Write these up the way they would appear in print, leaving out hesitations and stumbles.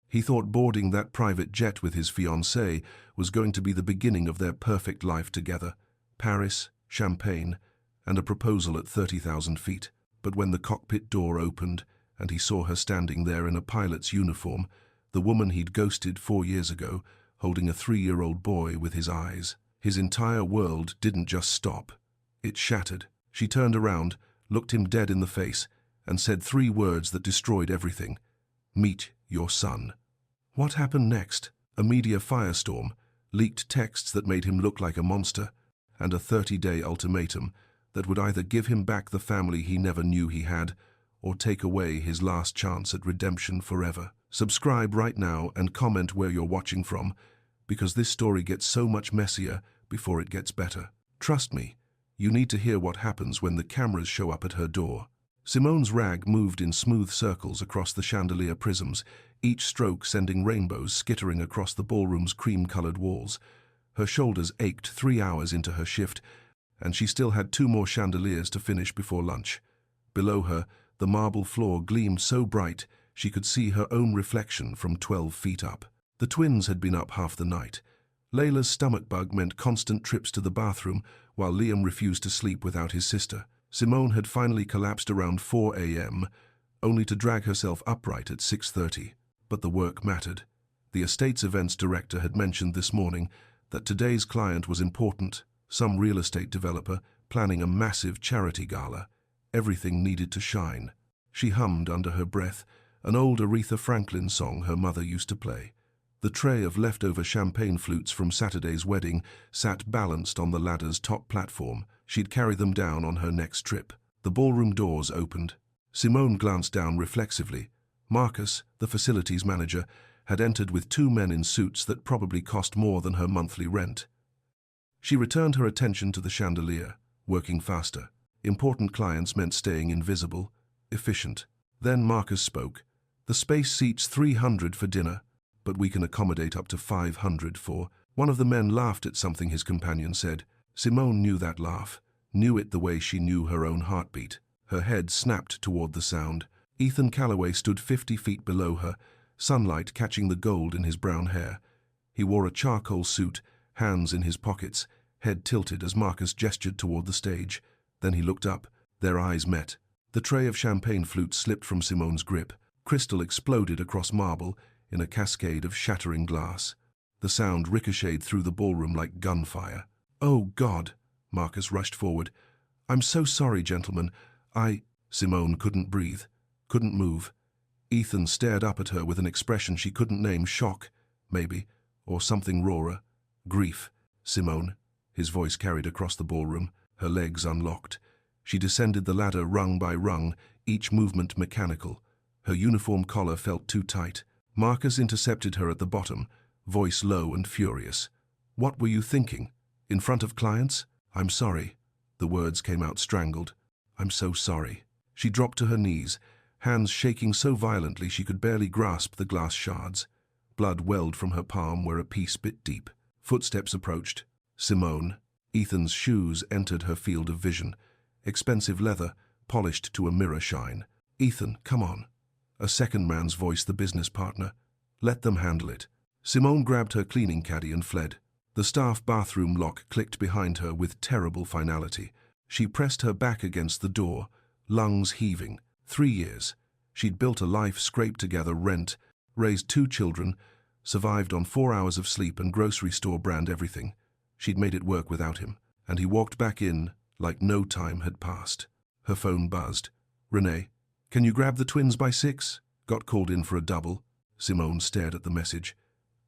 He thought boarding that private jet with his fiancée was going to be the beginning of their perfect life together. Paris, champagne, and a proposal at 30,000 feet. But when the cockpit door opened and he saw her standing there in a pilot's uniform, the woman he'd ghosted 4 years ago, holding a 3-year-old boy with his eyes, his entire world didn't just stop. It shattered. She turned around, looked him dead in the face, and said 3 words that destroyed everything. "Meet your son." What happened next? A media firestorm, leaked texts that made him look like a monster, and a 30-day ultimatum that would either give him back the family he never knew he had, or take away his last chance at redemption forever. Subscribe right now and comment where you're watching from, because this story gets so much messier before it gets better. Trust me, you need to hear what happens when the cameras show up at her door. Simone's rag moved in smooth circles across the chandelier prisms, each stroke sending rainbows skittering across the ballroom's cream-colored walls. Her shoulders ached 3 hours into her shift, and she still had 2 more chandeliers to finish before lunch. Below her, the marble floor gleamed so bright she could see her own reflection from 12 feet up. The twins had been up half the night. Layla's stomach bug meant constant trips to the bathroom, while Liam refused to sleep without his sister. Simone had finally collapsed around 4 a.m., only to drag herself upright at 6:30. But the work mattered. The estate's events director had mentioned this morning that today's client was important, some real estate developer planning a massive charity gala. Everything needed to shine. She hummed under her breath an old Aretha Franklin song her mother used to play. The tray of leftover champagne flutes from Saturday's wedding sat balanced on the ladder's top platform. She'd carry them down on her next trip. The ballroom doors opened. Simone glanced down reflexively. Marcus, the facilities manager, had entered with 2 men in suits that probably cost more than her monthly rent. She returned her attention to the chandelier, working faster. Important clients meant staying invisible, efficient. Then Marcus spoke. "The space seats 300 for dinner, but we can accommodate up to 500 for..." One of the men laughed at something his companion said. Simone knew that laugh, knew it the way she knew her own heartbeat. Her head snapped toward the sound. Ethan Calloway stood 50 feet below her, sunlight catching the gold in his brown hair. He wore a charcoal suit, hands in his pockets, head tilted as Marcus gestured toward the stage. Then he looked up. Their eyes met. The tray of champagne flutes slipped from Simone's grip. Crystal exploded across marble in a cascade of shattering glass. The sound ricocheted through the ballroom like gunfire. "Oh, God!" Marcus rushed forward. "I'm so sorry, gentlemen. Simone couldn't breathe, couldn't move. Ethan stared up at her with an expression she couldn't name. Shock, maybe, or something rawer. Grief. "Simone," his voice carried across the ballroom. Her legs unlocked. She descended the ladder rung by rung, each movement mechanical. Her uniform collar felt too tight. Marcus intercepted her at the bottom, voice low and furious. "What were you thinking? In front of clients? I'm sorry." The words came out strangled. "I'm so sorry." She dropped to her knees, hands shaking so violently she could barely grasp the glass shards. Blood welled from her palm where a piece bit deep. Footsteps approached. Simone. Ethan's shoes entered her field of vision. Expensive leather, polished to a mirror shine. "Ethan, come on." A second man's voice, the business partner. "Let them handle it." Simone grabbed her cleaning caddy and fled. The staff bathroom lock clicked behind her with terrible finality. She pressed her back against the door, lungs heaving. 3 years. She'd built a life scraped together, rent, raised 2 children, survived on 4 hours of sleep and grocery store brand everything. She'd made it work without him, and he walked back in like no time had passed. Her phone buzzed. "Renee, can you grab the twins by 6? Got called in for a double." Simone stared at the message,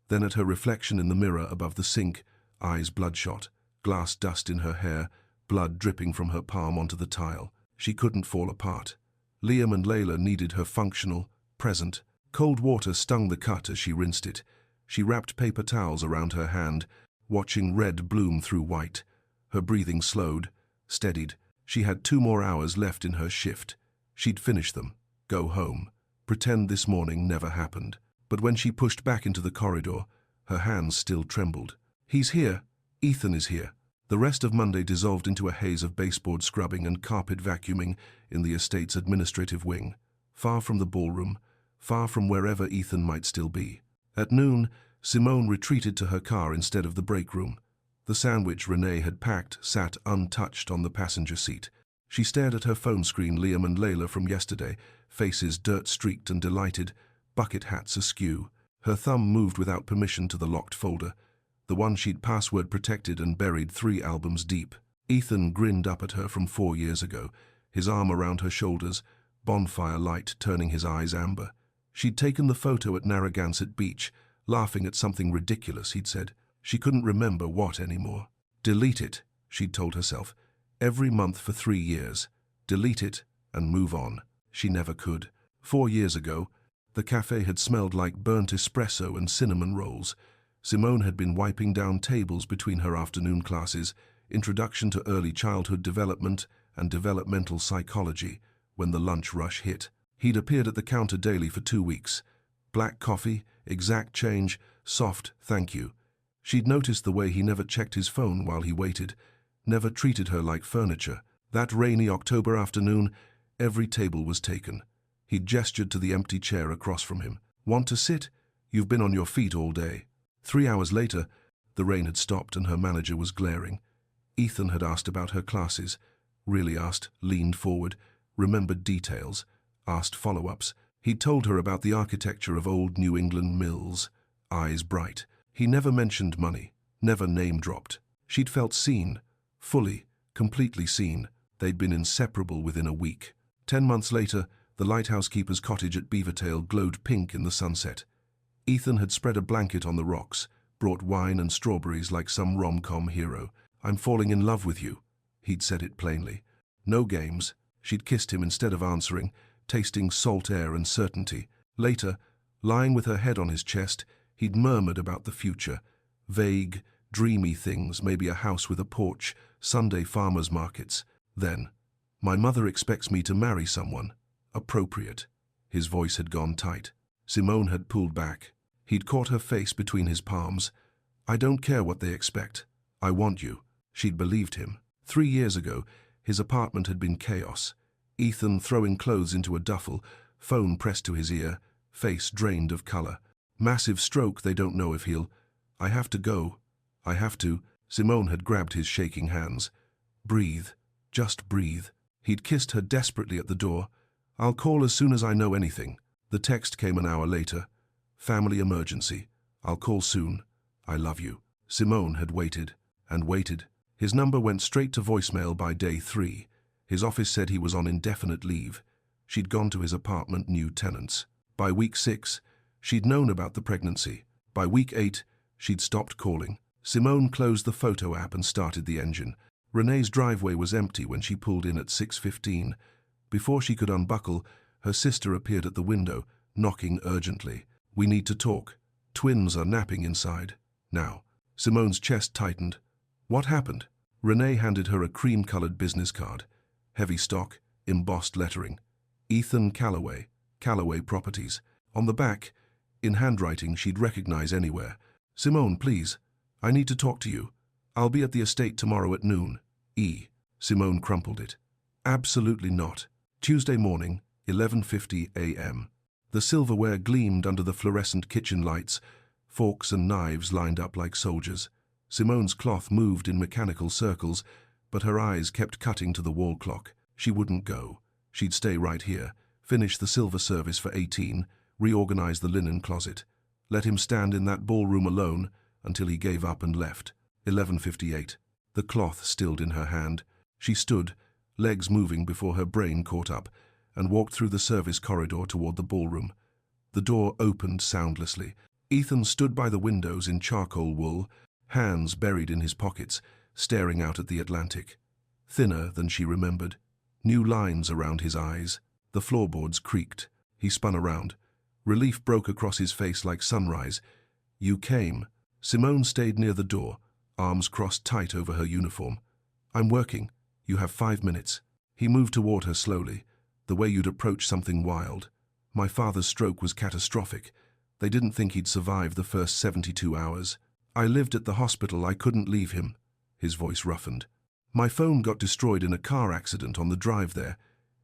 then at her reflection in the mirror above the sink, eyes bloodshot, glass dust in her hair, blood dripping from her palm onto the tile. She couldn't fall apart. Liam and Layla needed her functional, present. Cold water stung the cut as she rinsed it. She wrapped paper towels around her hand, watching red bloom through white. Her breathing slowed, steadied. She had 2 more hours left in her shift. She'd finish them, go home, pretend this morning never happened. But when she pushed back into the corridor, her hands still trembled. "He's here. Ethan is here." The rest of Monday dissolved into a haze of baseboard scrubbing and carpet vacuuming in the estate's administrative wing. Far from the ballroom, far from wherever Ethan might still be. At noon, Simone retreated to her car instead of the break room. The sandwich Renee had packed sat untouched on the passenger seat. She stared at her phone screen. Liam and Layla from yesterday, faces dirt-streaked and delighted, bucket hats askew. Her thumb moved without permission to the locked folder, the one she'd password-protected and buried 3 albums deep. Ethan grinned up at her from 4 years ago, his arm around her shoulders, bonfire light turning his eyes amber. She'd taken the photo at Narragansett Beach, laughing at something ridiculous he'd said. She couldn't remember what anymore. Delete it, she'd told herself. Every month for 3 years. Delete it and move on. She never could. 4 years ago, the cafe had smelled like burnt espresso and cinnamon rolls. Simone had been wiping down tables between her afternoon classes, Introduction to Early Childhood Development and Developmental Psychology, when the lunch rush hit. He'd appeared at the counter daily for 2 weeks. Black coffee, exact change, soft thank you. She'd noticed the way he never checked his phone while he waited, never treated her like furniture. That rainy October afternoon, every table was taken. He'd gestured to the empty chair across from him. Want to sit? You've been on your feet all day. 3 hours later, the rain had stopped and her manager was glaring. Ethan had asked about her classes, really asked, leaned forward, remembered details, asked follow-ups. He'd told her about the architecture of old New England mills, eyes bright. He never mentioned money, never name-dropped. She'd felt seen, fully, completely seen. They'd been inseparable within a week. 10 months later, the lighthouse keeper's cottage at Beavertail glowed pink in the sunset. Ethan had spread a blanket on the rocks, brought wine and strawberries like some rom-com hero. I'm falling in love with you, he'd said it plainly. No games. She'd kissed him instead of answering, tasting salt air and certainty. Later, lying with her head on his chest, he'd murmured about the future. Vague, dreamy things, maybe a house with a porch, Sunday farmers markets. Then, my mother expects me to marry someone. Appropriate. His voice had gone tight. Simone had pulled back. He'd caught her face between his palms. I don't care what they expect. I want you. She'd believed him. 3 years ago, his apartment had been chaos. Ethan throwing clothes into a duffel, phone pressed to his ear, face drained of color. Massive stroke, they don't know if he'll... I have to go. I have to. Simone had grabbed his shaking hands. Breathe. Just breathe. He'd kissed her desperately at the door. I'll call as soon as I know anything. The text came an hour later. Family emergency. I'll call soon. I love you. Simone had waited and waited. His number went straight to voicemail by day 3. His office said he was on indefinite leave. She'd gone to his apartment, new tenants. By week 6, she'd known about the pregnancy. By week 8, she'd stopped calling. Simone closed the photo app and started the engine. Renee's driveway was empty when she pulled in at 6:15. Before she could unbuckle, her sister appeared at the window, knocking urgently. We need to talk. Twins are napping inside. Now. Simone's chest tightened. What happened? Renee handed her a cream-colored business card. Heavy stock, embossed lettering. Ethan Calloway, Calloway Properties. On the back, in handwriting she'd recognize anywhere. Simone, please. I need to talk to you. I'll be at the estate tomorrow at noon. E. Simone crumpled it. Absolutely not. Tuesday morning, 11:50 a.m. The silverware gleamed under the fluorescent kitchen lights, forks and knives lined up like soldiers. Simone's cloth moved in mechanical circles, but her eyes kept cutting to the wall clock. She wouldn't go. She'd stay right here, finish the silver service for 18, reorganize the linen closet. Let him stand in that ballroom alone until he gave up and left. 11:58. The cloth stilled in her hand. She stood, legs moving before her brain caught up, and walked through the service corridor toward the ballroom. The door opened soundlessly. Ethan stood by the windows in charcoal wool, hands buried in his pockets, staring out at the Atlantic. Thinner than she remembered. New lines around his eyes. The floorboards creaked. He spun around. Relief broke across his face like sunrise. You came. Simone stayed near the door, arms crossed tight over her uniform. I'm working. You have 5 minutes. He moved toward her slowly, the way you'd approach something wild. My father's stroke was catastrophic. They didn't think he'd survive the first 72 hours. I lived at the hospital. I couldn't leave him. His voice roughened. My phone got destroyed in a car accident on the drive there.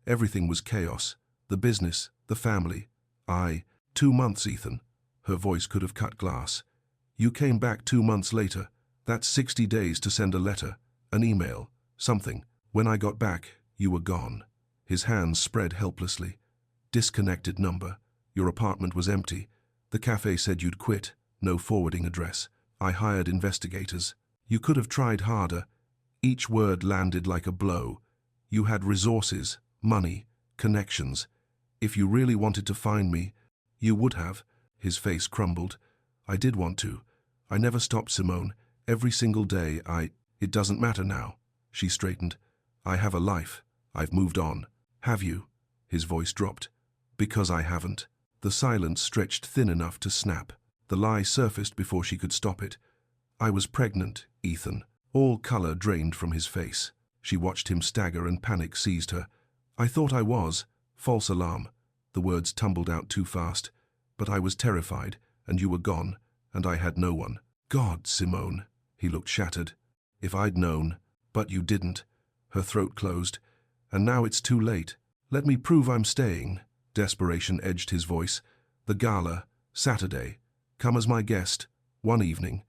Everything was chaos. The business, the family. I, 2 months, Ethan. Her voice could have cut glass. You came back 2 months later. That's 60 days to send a letter, an email, something. When I got back, you were gone. His hands spread helplessly. Disconnected number. Your apartment was empty. The cafe said you'd quit. No forwarding address. I hired investigators. You could have tried harder. Each word landed like a blow. You had resources, money, connections. If you really wanted to find me, you would have. His face crumbled. I did want to. I never stopped, Simone. Every single day It doesn't matter now. She straightened. I have a life. I've moved on. Have you? His voice dropped. Because I haven't. The silence stretched thin enough to snap. The lie surfaced before she could stop it. I was pregnant, Ethan. All color drained from his face. She watched him stagger and panic seized her. I thought I was. False alarm. The words tumbled out too fast. But I was terrified, and you were gone, and I had no one. God, Simone. He looked shattered. If I'd known. But you didn't. Her throat closed. And now it's too late. Let me prove I'm staying. Desperation edged his voice. The gala. Saturday. Come as my guest. One evening.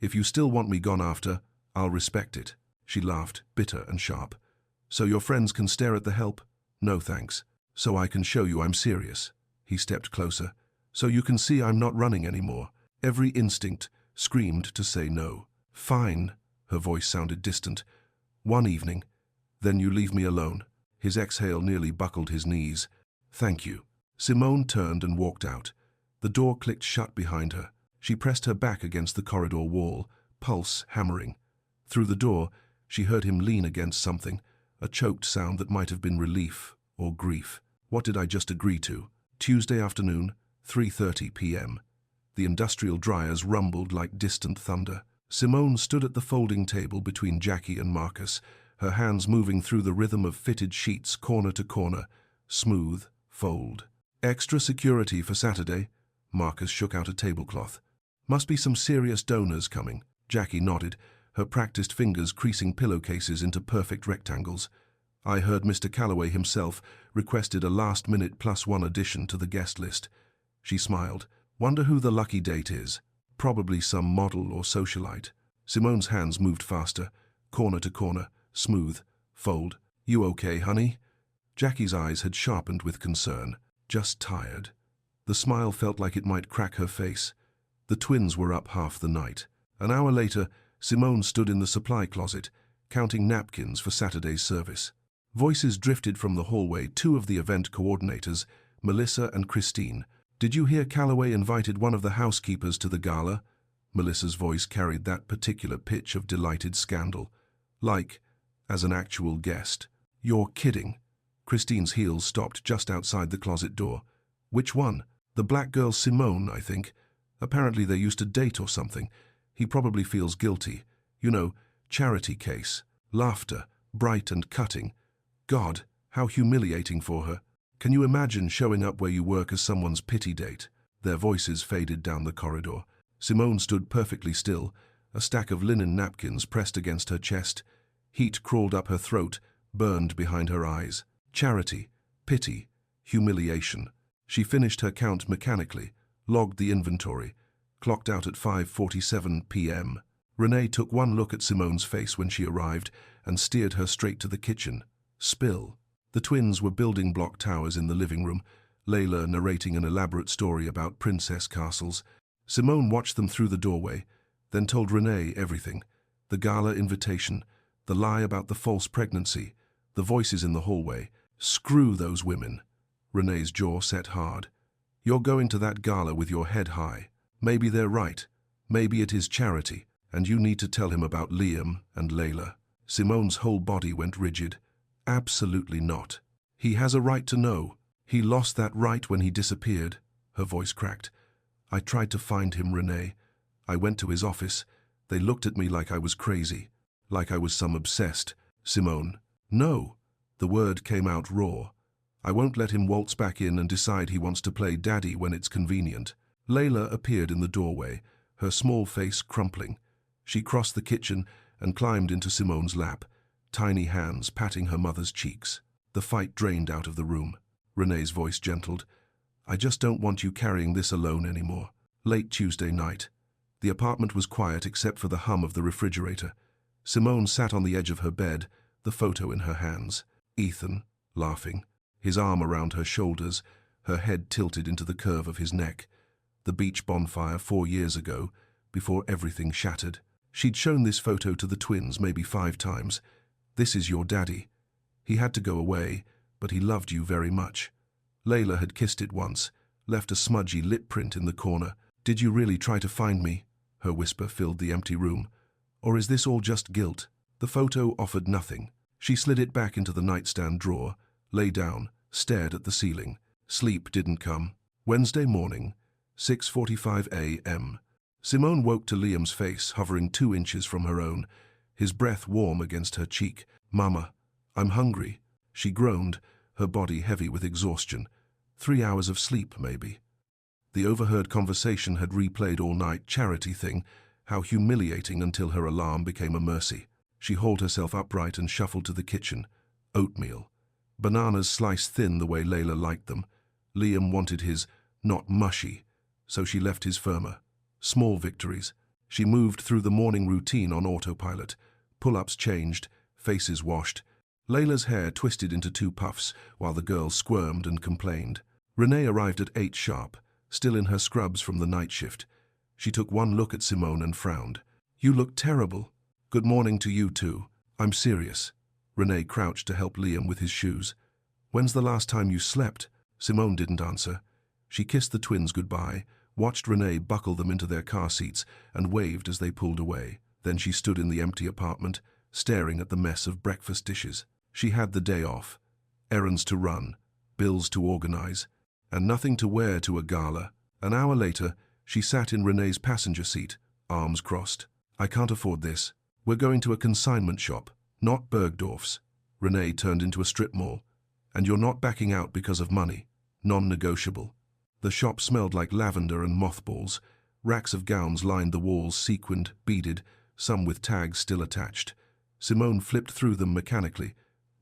If you still want me gone after, I'll respect it. She laughed, bitter and sharp. So your friends can stare at the help? No thanks. So I can show you I'm serious. He stepped closer. So you can see I'm not running anymore. Every instinct screamed to say no. Fine. Her voice sounded distant. One evening. Then you leave me alone. His exhale nearly buckled his knees. Thank you. Simone turned and walked out. The door clicked shut behind her. She pressed her back against the corridor wall, pulse hammering. Through the door, she heard him lean against something, a choked sound that might have been relief or grief. What did I just agree to? Tuesday afternoon, 3:30 p.m. The industrial dryers rumbled like distant thunder. Simone stood at the folding table between Jackie and Marcus, her hands moving through the rhythm of fitted sheets corner to corner. Smooth, fold. Extra security for Saturday. Marcus shook out a tablecloth. Must be some serious donors coming. Jackie nodded, her practiced fingers creasing pillowcases into perfect rectangles. I heard Mr. Calloway himself requested a last-minute +1 addition to the guest list. She smiled. Wonder who the lucky date is. Probably some model or socialite. Simone's hands moved faster, corner to corner, smooth, fold. You okay, honey? Jackie's eyes had sharpened with concern. Just tired. The smile felt like it might crack her face. The twins were up half the night. An hour later, Simone stood in the supply closet, counting napkins for Saturday's service. Voices drifted from the hallway, two of the event coordinators, Melissa and Christine. Did you hear Calloway invited one of the housekeepers to the gala? Melissa's voice carried that particular pitch of delighted scandal. Like, as an actual guest. You're kidding. Christine's heels stopped just outside the closet door. Which one? The black girl Simone, I think. Apparently they used to date or something. He probably feels guilty. You know, charity case. Laughter, bright and cutting. God, how humiliating for her. Can you imagine showing up where you work as someone's pity date? Their voices faded down the corridor. Simone stood perfectly still, a stack of linen napkins pressed against her chest. Heat crawled up her throat, burned behind her eyes. Charity, pity, humiliation. She finished her count mechanically, logged the inventory, clocked out at 5:47 p.m. Renee took one look at Simone's face when she arrived and steered her straight to the kitchen. Spill. The twins were building block towers in the living room, Layla narrating an elaborate story about princess castles. Simone watched them through the doorway, then told Renee everything. The gala invitation, the lie about the false pregnancy, the voices in the hallway. Screw those women. Renee's jaw set hard. You're going to that gala with your head high. Maybe they're right. Maybe it is charity, and you need to tell him about Liam and Layla. Simone's whole body went rigid. Absolutely not. He has a right to know. He lost that right when he disappeared. Her voice cracked. I tried to find him, Renee. I went to his office. They looked at me like I was crazy, like I was some obsessed. Simone. No. The word came out raw. I won't let him waltz back in and decide he wants to play daddy when it's convenient. Layla appeared in the doorway, her small face crumpling. She crossed the kitchen and climbed into Simone's lap, tiny hands patting her mother's cheeks. The fight drained out of the room. Renee's voice gentled. I just don't want you carrying this alone anymore. Late Tuesday night. The apartment was quiet except for the hum of the refrigerator. Simone sat on the edge of her bed, the photo in her hands. Ethan, laughing, his arm around her shoulders, her head tilted into the curve of his neck. The beach bonfire 4 years ago, before everything shattered. She'd shown this photo to the twins maybe 5 times. This is your daddy. He had to go away, but he loved you very much. Layla had kissed it once, left a smudgy lip print in the corner. Did you really try to find me? Her whisper filled the empty room. Or is this all just guilt? The photo offered nothing. She slid it back into the nightstand drawer, lay down, stared at the ceiling. Sleep didn't come. Wednesday morning, 6:45 a.m. Simone woke to Liam's face hovering 2 inches from her own, his breath warm against her cheek. "Mama, I'm hungry," she groaned, her body heavy with exhaustion. 3 hours of sleep, maybe. The overheard conversation had replayed all night, charity thing, how humiliating, until her alarm became a mercy. She hauled herself upright and shuffled to the kitchen. Oatmeal. Bananas sliced thin the way Layla liked them. Liam wanted his not mushy, so she left his firmer. Small victories. She moved through the morning routine on autopilot. Pull-ups changed, faces washed. Layla's hair twisted into 2 puffs while the girl squirmed and complained. Renee arrived at 8 sharp, still in her scrubs from the night shift. She took one look at Simone and frowned. "You look terrible." "Good morning to you too. I'm serious." Renee crouched to help Liam with his shoes. "When's the last time you slept?" Simone didn't answer. She kissed the twins goodbye, watched Renee buckle them into their car seats, and waved as they pulled away. Then she stood in the empty apartment, staring at the mess of breakfast dishes. She had the day off. Errands to run, bills to organize, and nothing to wear to a gala. An hour later, she sat in Renee's passenger seat, arms crossed. "I can't afford this. We're going to a consignment shop, not Bergdorf's." Renee turned into a strip mall. "And you're not backing out because of money. Non-negotiable." The shop smelled like lavender and mothballs. Racks of gowns lined the walls, sequined, beaded, some with tags still attached. Simone flipped through them mechanically.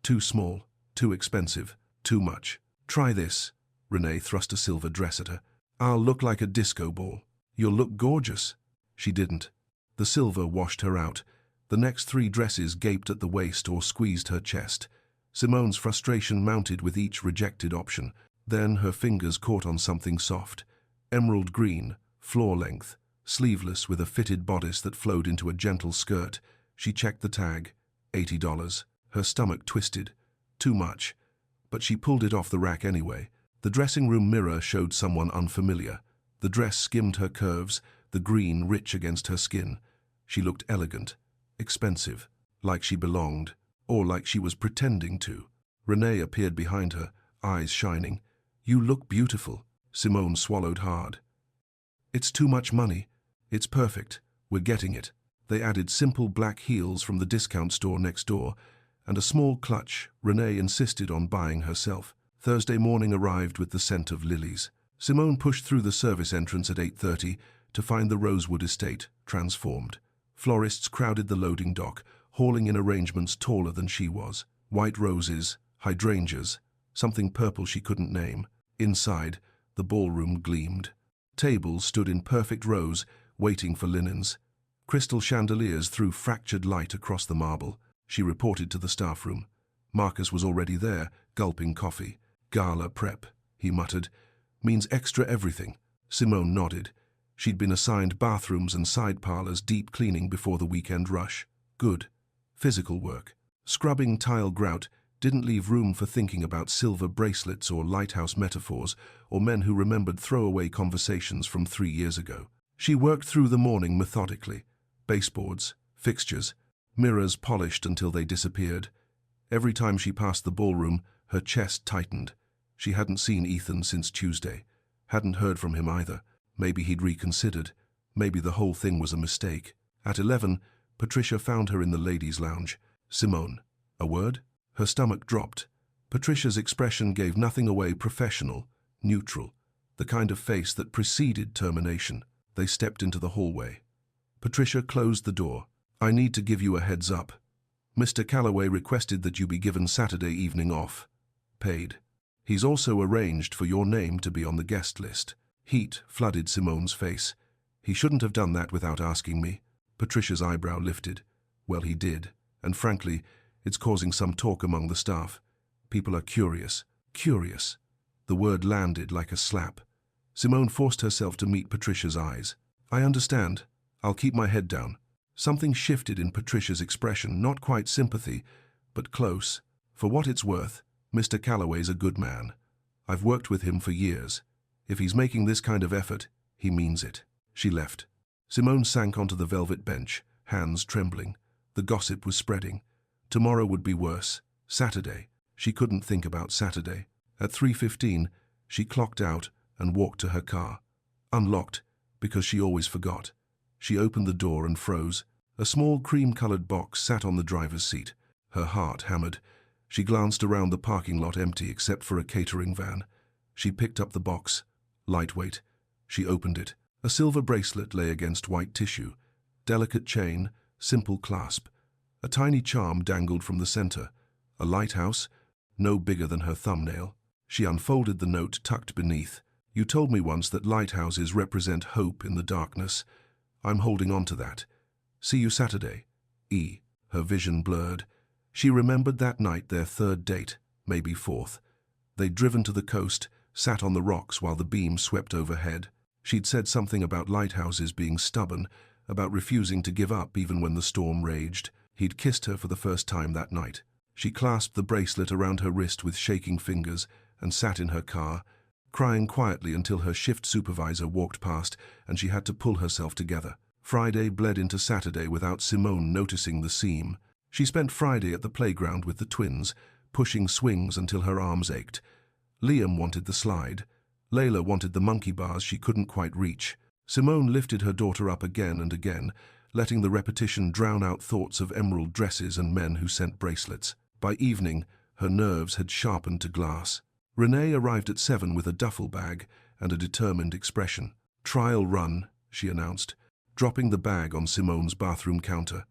Too small, too expensive, too much. "Try this." Renee thrust a silver dress at her. "I'll look like a disco ball." "You'll look gorgeous." She didn't. The silver washed her out. The next 3 dresses gaped at the waist or squeezed her chest. Simone's frustration mounted with each rejected option. Then her fingers caught on something soft. Emerald green, floor length, sleeveless with a fitted bodice that flowed into a gentle skirt. She checked the tag. $80. Her stomach twisted. Too much. But she pulled it off the rack anyway. The dressing room mirror showed someone unfamiliar. The dress skimmed her curves, the green rich against her skin. She looked elegant, expensive, like she belonged, or like she was pretending to. Renee appeared behind her, eyes shining. "You look beautiful." Simone swallowed hard. "It's too much money. It's perfect. We're getting it." They added simple black heels from the discount store next door, and a small clutch Renee insisted on buying herself. Thursday morning arrived with the scent of lilies. Simone pushed through the service entrance at 8:30 to find the Rosewood estate, transformed. Florists crowded the loading dock, hauling in arrangements taller than she was. White roses, hydrangeas, something purple she couldn't name. Inside, the ballroom gleamed. Tables stood in perfect rows, waiting for linens. Crystal chandeliers threw fractured light across the marble. She reported to the staff room. Marcus was already there, gulping coffee. "Gala prep," he muttered. "Means extra everything." Simone nodded. She'd been assigned bathrooms and side parlors, deep cleaning before the weekend rush. Good. Physical work. Scrubbing tile grout didn't leave room for thinking about silver bracelets or lighthouse metaphors or men who remembered throwaway conversations from 3 years ago. She worked through the morning methodically. Baseboards, fixtures, mirrors polished until they disappeared. Every time she passed the ballroom, her chest tightened. She hadn't seen Ethan since Tuesday. Hadn't heard from him either. Maybe he'd reconsidered. Maybe the whole thing was a mistake. At 11, Patricia found her in the ladies' lounge. "Simone, a word?" Her stomach dropped. Patricia's expression gave nothing away. Professional, neutral, the kind of face that preceded termination. They stepped into the hallway. Patricia closed the door. "I need to give you a heads up. Mr. Calloway requested that you be given Saturday evening off. Paid." He's also arranged for your name to be on the guest list. Heat flooded Simone's face. He shouldn't have done that without asking me. Patricia's eyebrow lifted. Well, he did. And frankly, it's causing some talk among the staff. People are curious. Curious. The word landed like a slap. Simone forced herself to meet Patricia's eyes. I understand. I'll keep my head down. Something shifted in Patricia's expression, not quite sympathy, but close. For what it's worth, Mr. Calloway's a good man. I've worked with him for years. If he's making this kind of effort, he means it. She left. Simone sank onto the velvet bench, hands trembling. The gossip was spreading. Tomorrow would be worse. Saturday. She couldn't think about Saturday. At 3:15, she clocked out and walked to her car. Unlocked, because she always forgot. She opened the door and froze. A small cream-colored box sat on the driver's seat. Her heart hammered. She glanced around the parking lot, empty except for a catering van. She picked up the box. Lightweight. She opened it. A silver bracelet lay against white tissue. Delicate chain, simple clasp. A tiny charm dangled from the center. A lighthouse, no bigger than her thumbnail. She unfolded the note tucked beneath. You told me once that lighthouses represent hope in the darkness. I'm holding on to that. See you Saturday. E. Her vision blurred. She remembered that night, their third date, maybe fourth. They'd driven to the coast, sat on the rocks while the beam swept overhead. She'd said something about lighthouses being stubborn, about refusing to give up even when the storm raged. He'd kissed her for the first time that night. She clasped the bracelet around her wrist with shaking fingers and sat in her car, crying quietly until her shift supervisor walked past and she had to pull herself together. Friday bled into Saturday without Simone noticing the seam. She spent Friday at the playground with the twins, pushing swings until her arms ached. Liam wanted the slide. Layla wanted the monkey bars she couldn't quite reach. Simone lifted her daughter up again and again, letting the repetition drown out thoughts of emerald dresses and men who sent bracelets. By evening, her nerves had sharpened to glass. Renee arrived at 7 with a duffel bag and a determined expression. "Trial run," she announced, dropping the bag on Simone's bathroom counter.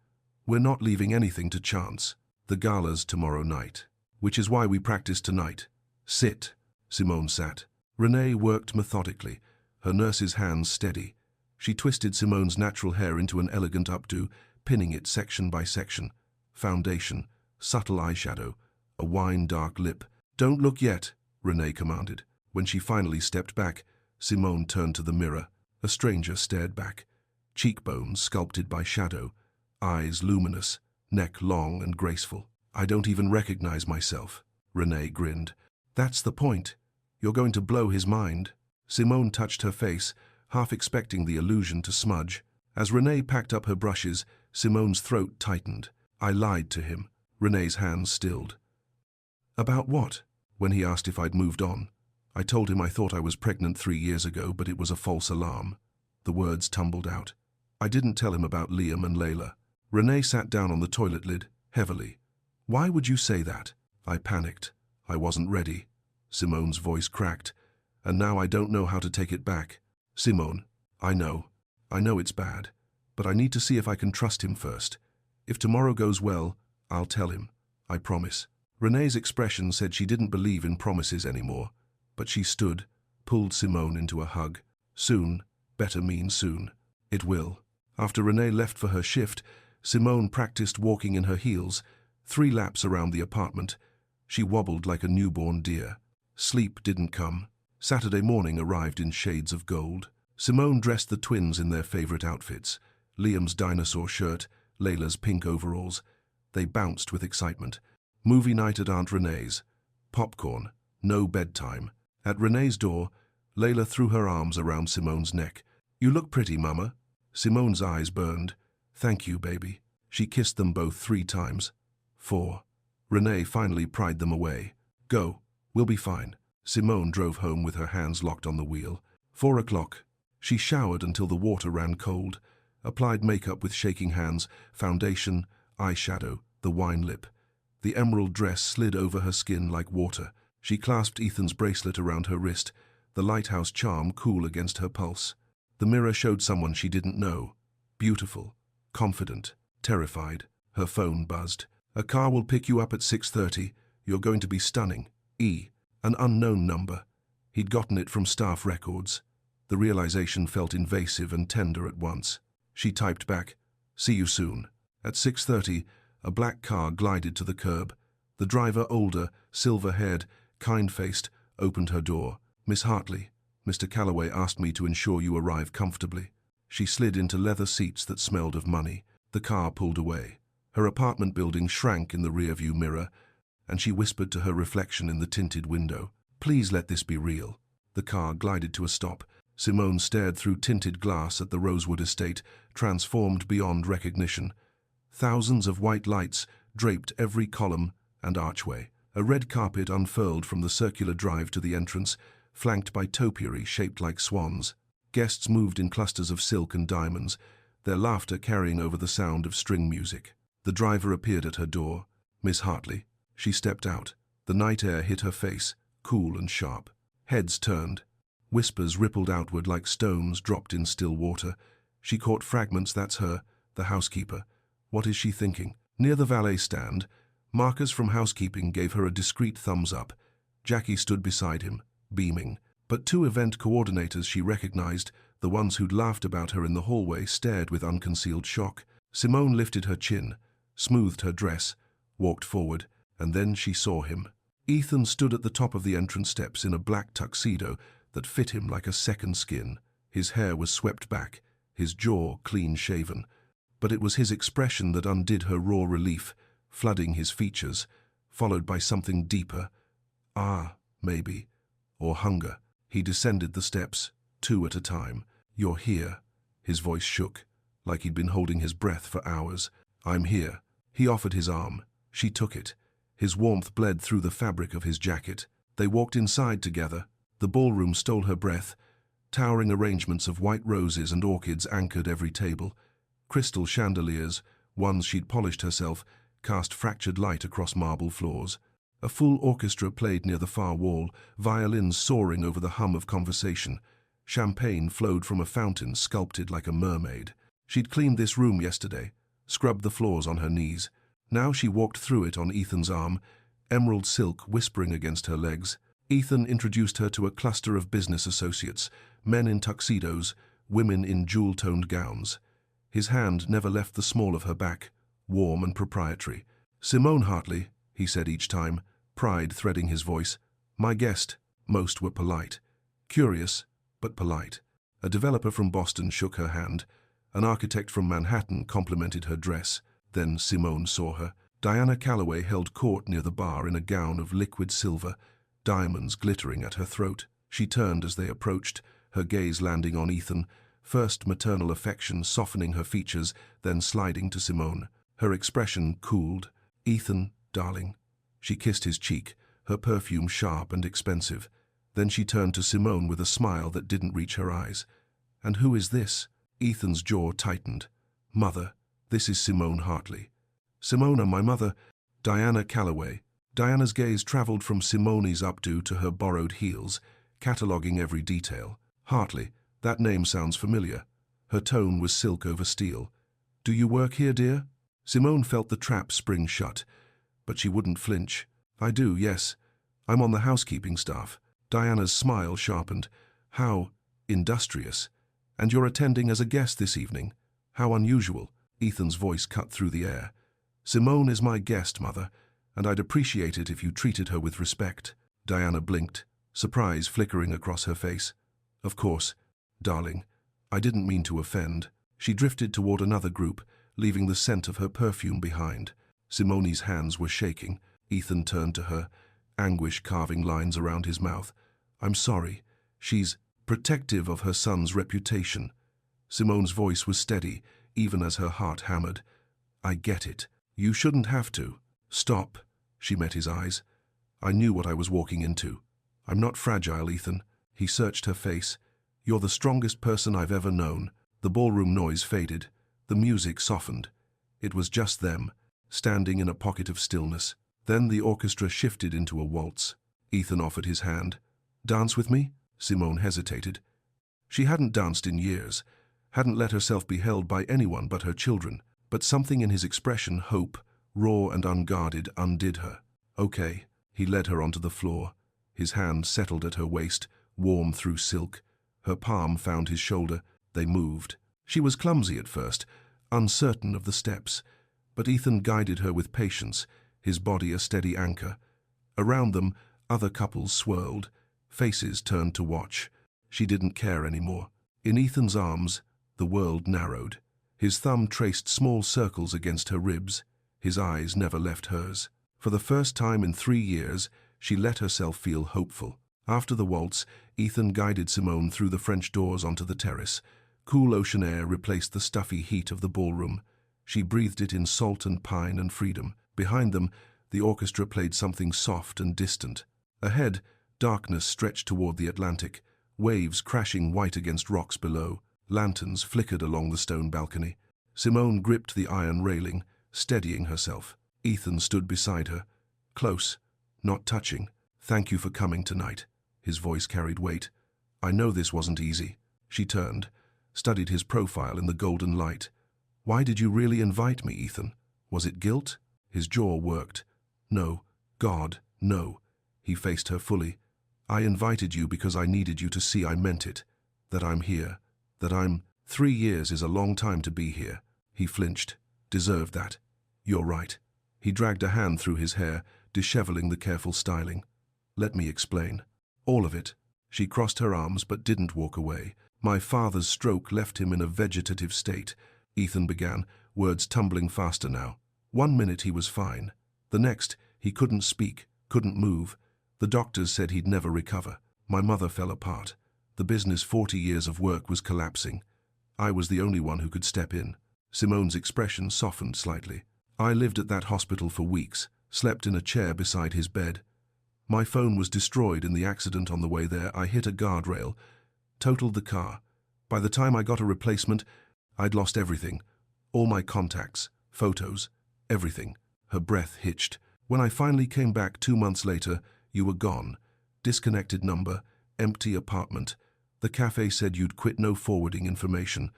"We're not leaving anything to chance. The gala's tomorrow night, which is why we practice tonight." "Sit." Simone sat. Renee worked methodically, her nurse's hands steady. She twisted Simone's natural hair into an elegant updo, pinning it section by section. Foundation, subtle eyeshadow, a wine-dark lip. "Don't look yet," Renee commanded. When she finally stepped back, Simone turned to the mirror. A stranger stared back. Cheekbones sculpted by shadow, eyes luminous, neck long and graceful. "I don't even recognize myself," Renee grinned. "That's the point. You're going to blow his mind." Simone touched her face, half expecting the illusion to smudge. As Renee packed up her brushes, Simone's throat tightened. "I lied to him." Renee's hands stilled. "About what?" When he asked if I'd moved on. "I told him I thought I was pregnant 3 years ago, but it was a false alarm." The words tumbled out. "I didn't tell him about Liam and Layla." Renee sat down on the toilet lid, heavily. "Why would you say that?" "I panicked. I wasn't ready." Simone's voice cracked. "And now I don't know how to take it back." "Simone, I know it's bad, but I need to see if I can trust him first. If tomorrow goes well, I'll tell him. I promise." Renee's expression said she didn't believe in promises anymore, but she stood, pulled Simone into a hug. "Soon, better mean soon." "It will." After Renee left for her shift, Simone practiced walking in her heels, 3 laps around the apartment. She wobbled like a newborn deer. Sleep didn't come. Saturday morning arrived in shades of gold. Simone dressed the twins in their favorite outfits, Liam's dinosaur shirt, Layla's pink overalls. They bounced with excitement. Movie night at Aunt Renee's. Popcorn. No bedtime. At Renee's door, Layla threw her arms around Simone's neck. "You look pretty, Mama." Simone's eyes burned. "Thank you, baby." She kissed them both 3 times. 4. Renee finally pried them away. "Go. We'll be fine." Simone drove home with her hands locked on the wheel. 4 o'clock. She showered until the water ran cold, applied makeup with shaking hands, foundation, eyeshadow, the wine lip. The emerald dress slid over her skin like water. She clasped Ethan's bracelet around her wrist, the lighthouse charm cool against her pulse. The mirror showed someone she didn't know. Beautiful, confident, terrified. Her phone buzzed. "A car will pick you up at 6:30. You're going to be stunning. E." An unknown number. He'd gotten it from staff records. The realization felt invasive and tender at once. She typed back, "See you soon." At 6:30, a black car glided to the curb. The driver, older, silver-haired, kind-faced, opened her door. "Miss Hartley, Mr. Calloway asked me to ensure you arrive comfortably." She slid into leather seats that smelled of money. The car pulled away. Her apartment building shrank in the rearview mirror, and she whispered to her reflection in the tinted window, "Please let this be real." The car glided to a stop. Simone stared through tinted glass at the Rosewood estate, transformed beyond recognition. Thousands of white lights draped every column and archway. A red carpet unfurled from the circular drive to the entrance, flanked by topiary shaped like swans. Guests moved in clusters of silk and diamonds, their laughter carrying over the sound of string music. The driver appeared at her door. "Miss Hartley." She stepped out. The night air hit her face, cool and sharp. Heads turned. Whispers rippled outward like stones dropped in still water. She caught fragments. "That's her, the housekeeper. What is she thinking?" Near the valet stand, Marcus from housekeeping gave her a discreet thumbs up. Jackie stood beside him, beaming. But two event coordinators she recognized, the ones who'd laughed about her in the hallway, stared with unconcealed shock. Simone lifted her chin, smoothed her dress, walked forward, and then she saw him. Ethan stood at the top of the entrance steps in a black tuxedo that fit him like a second skin. His hair was swept back, his jaw clean-shaven. But it was his expression that undid her raw relief, flooding his features, followed by something deeper. Maybe. Or hunger. He descended the steps, two at a time. "You're here." His voice shook, like he'd been holding his breath for hours. "I'm here." He offered his arm. She took it. His warmth bled through the fabric of his jacket. They walked inside together. The ballroom stole her breath. Towering arrangements of white roses and orchids anchored every table. Crystal chandeliers, ones she'd polished herself, cast fractured light across marble floors. A full orchestra played near the far wall, violins soaring over the hum of conversation. Champagne flowed from a fountain sculpted like a mermaid. She'd cleaned this room yesterday, scrubbed the floors on her knees. Now she walked through it on Ethan's arm, emerald silk whispering against her legs. Ethan introduced her to a cluster of business associates, men in tuxedos, women in jewel-toned gowns. His hand never left the small of her back, warm and proprietary. "Simone Hartley," he said each time, pride threading his voice. "My guest." Most were polite. Curious, but polite. A developer from Boston shook her hand. An architect from Manhattan complimented her dress. Then Simone saw her. Diana Calloway held court near the bar in a gown of liquid silver, diamonds glittering at her throat. She turned as they approached, her gaze landing on Ethan, first maternal affection softening her features, then sliding to Simone. Her expression cooled. "Ethan, darling." She kissed his cheek, her perfume sharp and expensive. Then she turned to Simone with a smile that didn't reach her eyes. "And who is this?" Ethan's jaw tightened. "Mother, this is Simone Hartley." "Simona, my mother." "Diana Calloway." Diana's gaze traveled from Simone's updo to her borrowed heels, cataloguing every detail. "Hartley, that name sounds familiar." Her tone was silk over steel. "Do you work here, dear?" Simone felt the trap spring shut, but she wouldn't flinch. "I do, yes. I'm on the housekeeping staff." Diana's smile sharpened. "How industrious. And you're attending as a guest this evening. How unusual." Ethan's voice cut through the air. "Simone is my guest, Mother, and I'd appreciate it if you treated her with respect." Diana blinked, surprise flickering across her face. "Of course, darling. I didn't mean to offend." She drifted toward another group, leaving the scent of her perfume behind. Simone's hands were shaking. Ethan turned to her, anguish carving lines around his mouth. "I'm sorry. She's protective of her son's reputation." Simone's voice was steady, even as her heart hammered. "I get it. You shouldn't have to." "Stop." She met his eyes. "I knew what I was walking into. I'm not fragile, Ethan." He searched her face. "You're the strongest person I've ever known." The ballroom noise faded. The music softened. It was just them, standing in a pocket of stillness. Then the orchestra shifted into a waltz. Ethan offered his hand. "Dance with me?" Simone hesitated. She hadn't danced in years, hadn't let herself be held by anyone but her children, but something in his expression, hope, raw and unguarded, undid her. "Okay." He led her onto the floor, His hand settled at her waist, warm through silk. Her palm found his shoulder. They moved. She was clumsy at first, uncertain of the steps, but Ethan guided her with patience, his body a steady anchor. Around them, other couples swirled, faces turned to watch. She didn't care anymore. In Ethan's arms, the world narrowed. His thumb traced small circles against her ribs. His eyes never left hers. For the first time in 3 years, she let herself feel hopeful. After the waltz, Ethan guided Simone through the French doors onto the terrace. Cool ocean air replaced the stuffy heat of the ballroom. She breathed it in salt and pine and freedom. Behind them, the orchestra played something soft and distant. Ahead, darkness stretched toward the Atlantic, waves crashing white against rocks below. Lanterns flickered along the stone balcony. Simone gripped the iron railing, steadying herself. Ethan stood beside her, close, not touching. "Thank you for coming tonight." His voice carried weight. "I know this wasn't easy." She turned, studied his profile in the golden light. "Why did you really invite me, Ethan? Was it guilt?" His jaw worked. "No, God, no." He faced her fully. "I invited you because I needed you to see I meant it. That I'm here. That I'm... 3 years is a long time to be here." He flinched. "Deserved that. You're right." He dragged a hand through his hair, disheveling the careful styling. "Let me explain. All of it." She crossed her arms but didn't walk away. "My father's stroke left him in a vegetative state," Ethan began, words tumbling faster now. 1 minute he was fine. The next, he couldn't speak, couldn't move. The doctors said he'd never recover. My mother fell apart. The business 40 years of work was collapsing. I was the only one who could step in. Simone's expression softened slightly. "I lived at that hospital for weeks, slept in a chair beside his bed. My phone was destroyed in the accident on the way there. I hit a guardrail, totaled the car. By the time I got a replacement, I'd lost everything. All my contacts, photos, everything." Her breath hitched. "When I finally came back 2 months later, you were gone. Disconnected number, empty apartment. The cafe said you'd quit, no forwarding information.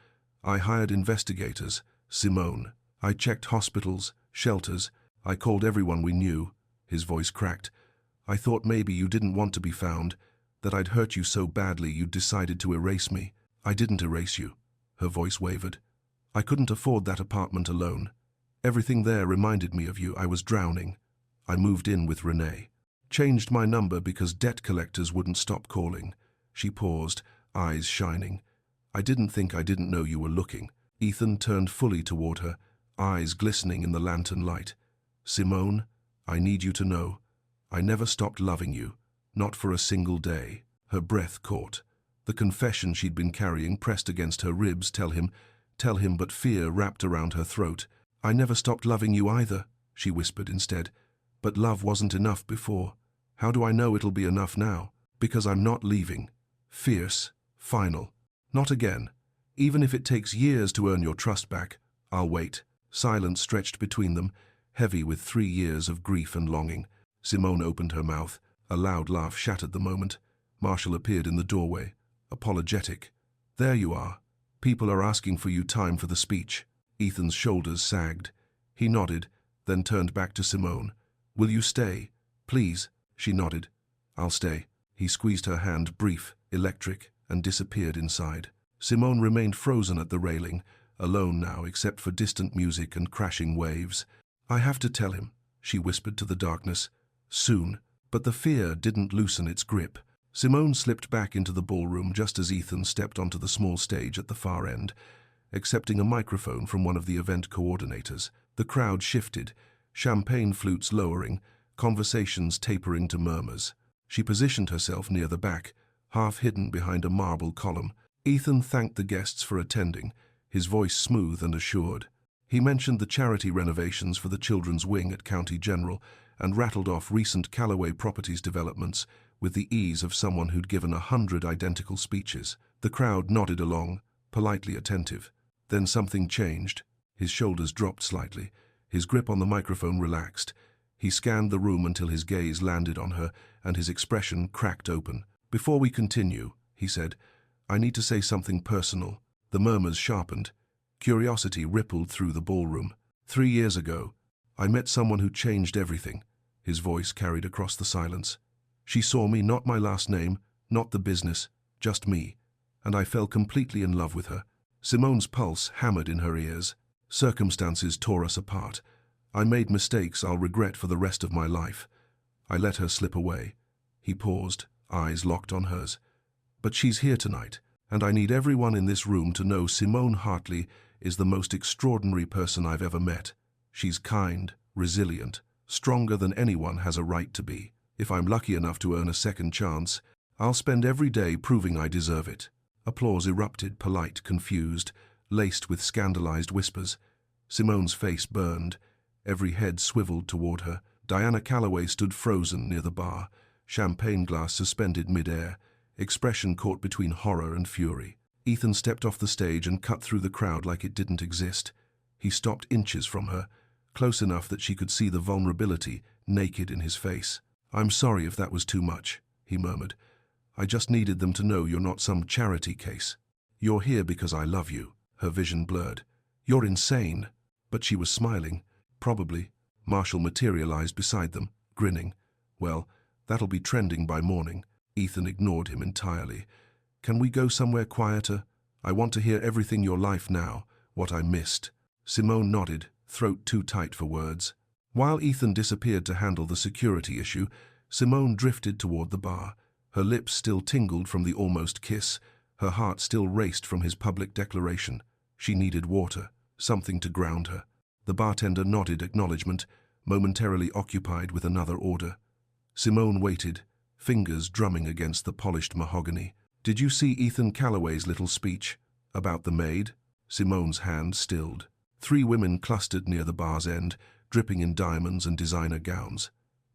I hired investigators, Simone. I checked hospitals, shelters. I called everyone we knew." His voice cracked. "I thought maybe you didn't want to be found, that I'd hurt you so badly you'd decided to erase me. I didn't erase you." Her voice wavered. "I couldn't afford that apartment alone. Everything there reminded me of you. I was drowning. I moved in with Renee. Changed my number because debt collectors wouldn't stop calling." She paused, eyes shining. "I didn't think I didn't know you were looking." Ethan turned fully toward her, eyes glistening in the lantern light. "Simone, I need you to know. I never stopped loving you, not for a single day." Her breath caught. The confession she'd been carrying pressed against her ribs. Tell him, but fear wrapped around her throat. "I never stopped loving you either," she whispered instead. "But love wasn't enough before. How do I know it'll be enough now? Because I'm not leaving. Fierce, final. Not again. Even if it takes years to earn your trust back, I'll wait." Silence stretched between them, heavy with 3 years of grief and longing. Simone opened her mouth. A loud laugh shattered the moment. Marshall appeared in the doorway, apologetic. "There you are. People are asking for you. Time for the speech." Ethan's shoulders sagged. He nodded, then turned back to Simone. "Will you stay? Please." She nodded. "I'll stay." He squeezed her hand, brief, electric, and disappeared inside. Simone remained frozen at the railing, alone now except for distant music and crashing waves. "I have to tell him," she whispered to the darkness. "Soon." But the fear didn't loosen its grip. Simone slipped back into the ballroom just as Ethan stepped onto the small stage at the far end, accepting a microphone from one of the event coordinators. The crowd shifted, champagne flutes lowering, conversations tapering to murmurs. She positioned herself near the back, half hidden behind a marble column. Ethan thanked the guests for attending, his voice smooth and assured. He mentioned the charity renovations for the children's wing at County General and rattled off recent Callaway Properties developments with the ease of someone who'd given 100 identical speeches. The crowd nodded along, politely attentive. Then something changed. His shoulders dropped slightly. His grip on the microphone relaxed. He scanned the room until his gaze landed on her and his expression cracked open. "Before we continue," he said, "I need to say something personal." The murmurs sharpened. Curiosity rippled through the ballroom. 3 years ago, I met someone who changed everything." His voice carried across the silence. She saw me, not my last name, not the business, just me, and I fell completely in love with her. Simone's pulse hammered in her ears. Circumstances tore us apart. I made mistakes I'll regret for the rest of my life. I let her slip away. He paused, eyes locked on hers. But she's here tonight, and I need everyone in this room to know Simone Hartley is the most extraordinary person I've ever met. She's kind, resilient, stronger than anyone has a right to be. If I'm lucky enough to earn a second chance, I'll spend every day proving I deserve it. Applause erupted, polite, confused, laced with scandalized whispers. Simone's face burned. Every head swiveled toward her. Diana Calloway stood frozen near the bar, champagne glass suspended mid-air, expression caught between horror and fury. Ethan stepped off the stage and cut through the crowd like it didn't exist. He stopped inches from her, close enough that she could see the vulnerability naked in his face. "I'm sorry if that was too much," he murmured. "I just needed them to know you're not some charity case. You're here because I love you." Her vision blurred. "You're insane." But she was smiling. "Probably." Marshall materialized beside them, grinning. "Well, that'll be trending by morning." Ethan ignored him entirely. "Can we go somewhere quieter? I want to hear everything your life now, what I missed." Simone nodded, throat too tight for words. While Ethan disappeared to handle the security issue, Simone drifted toward the bar. Her lips still tingled from the almost kiss. Her heart still raced from his public declaration. She needed water, something to ground her. The bartender nodded acknowledgement, momentarily occupied with another order. Simone waited, fingers drumming against the polished mahogany. "Did you see Ethan Calloway's little speech about the maid?" Simone's hand stilled. 3 women clustered near the bar's end, dripping in diamonds and designer gowns.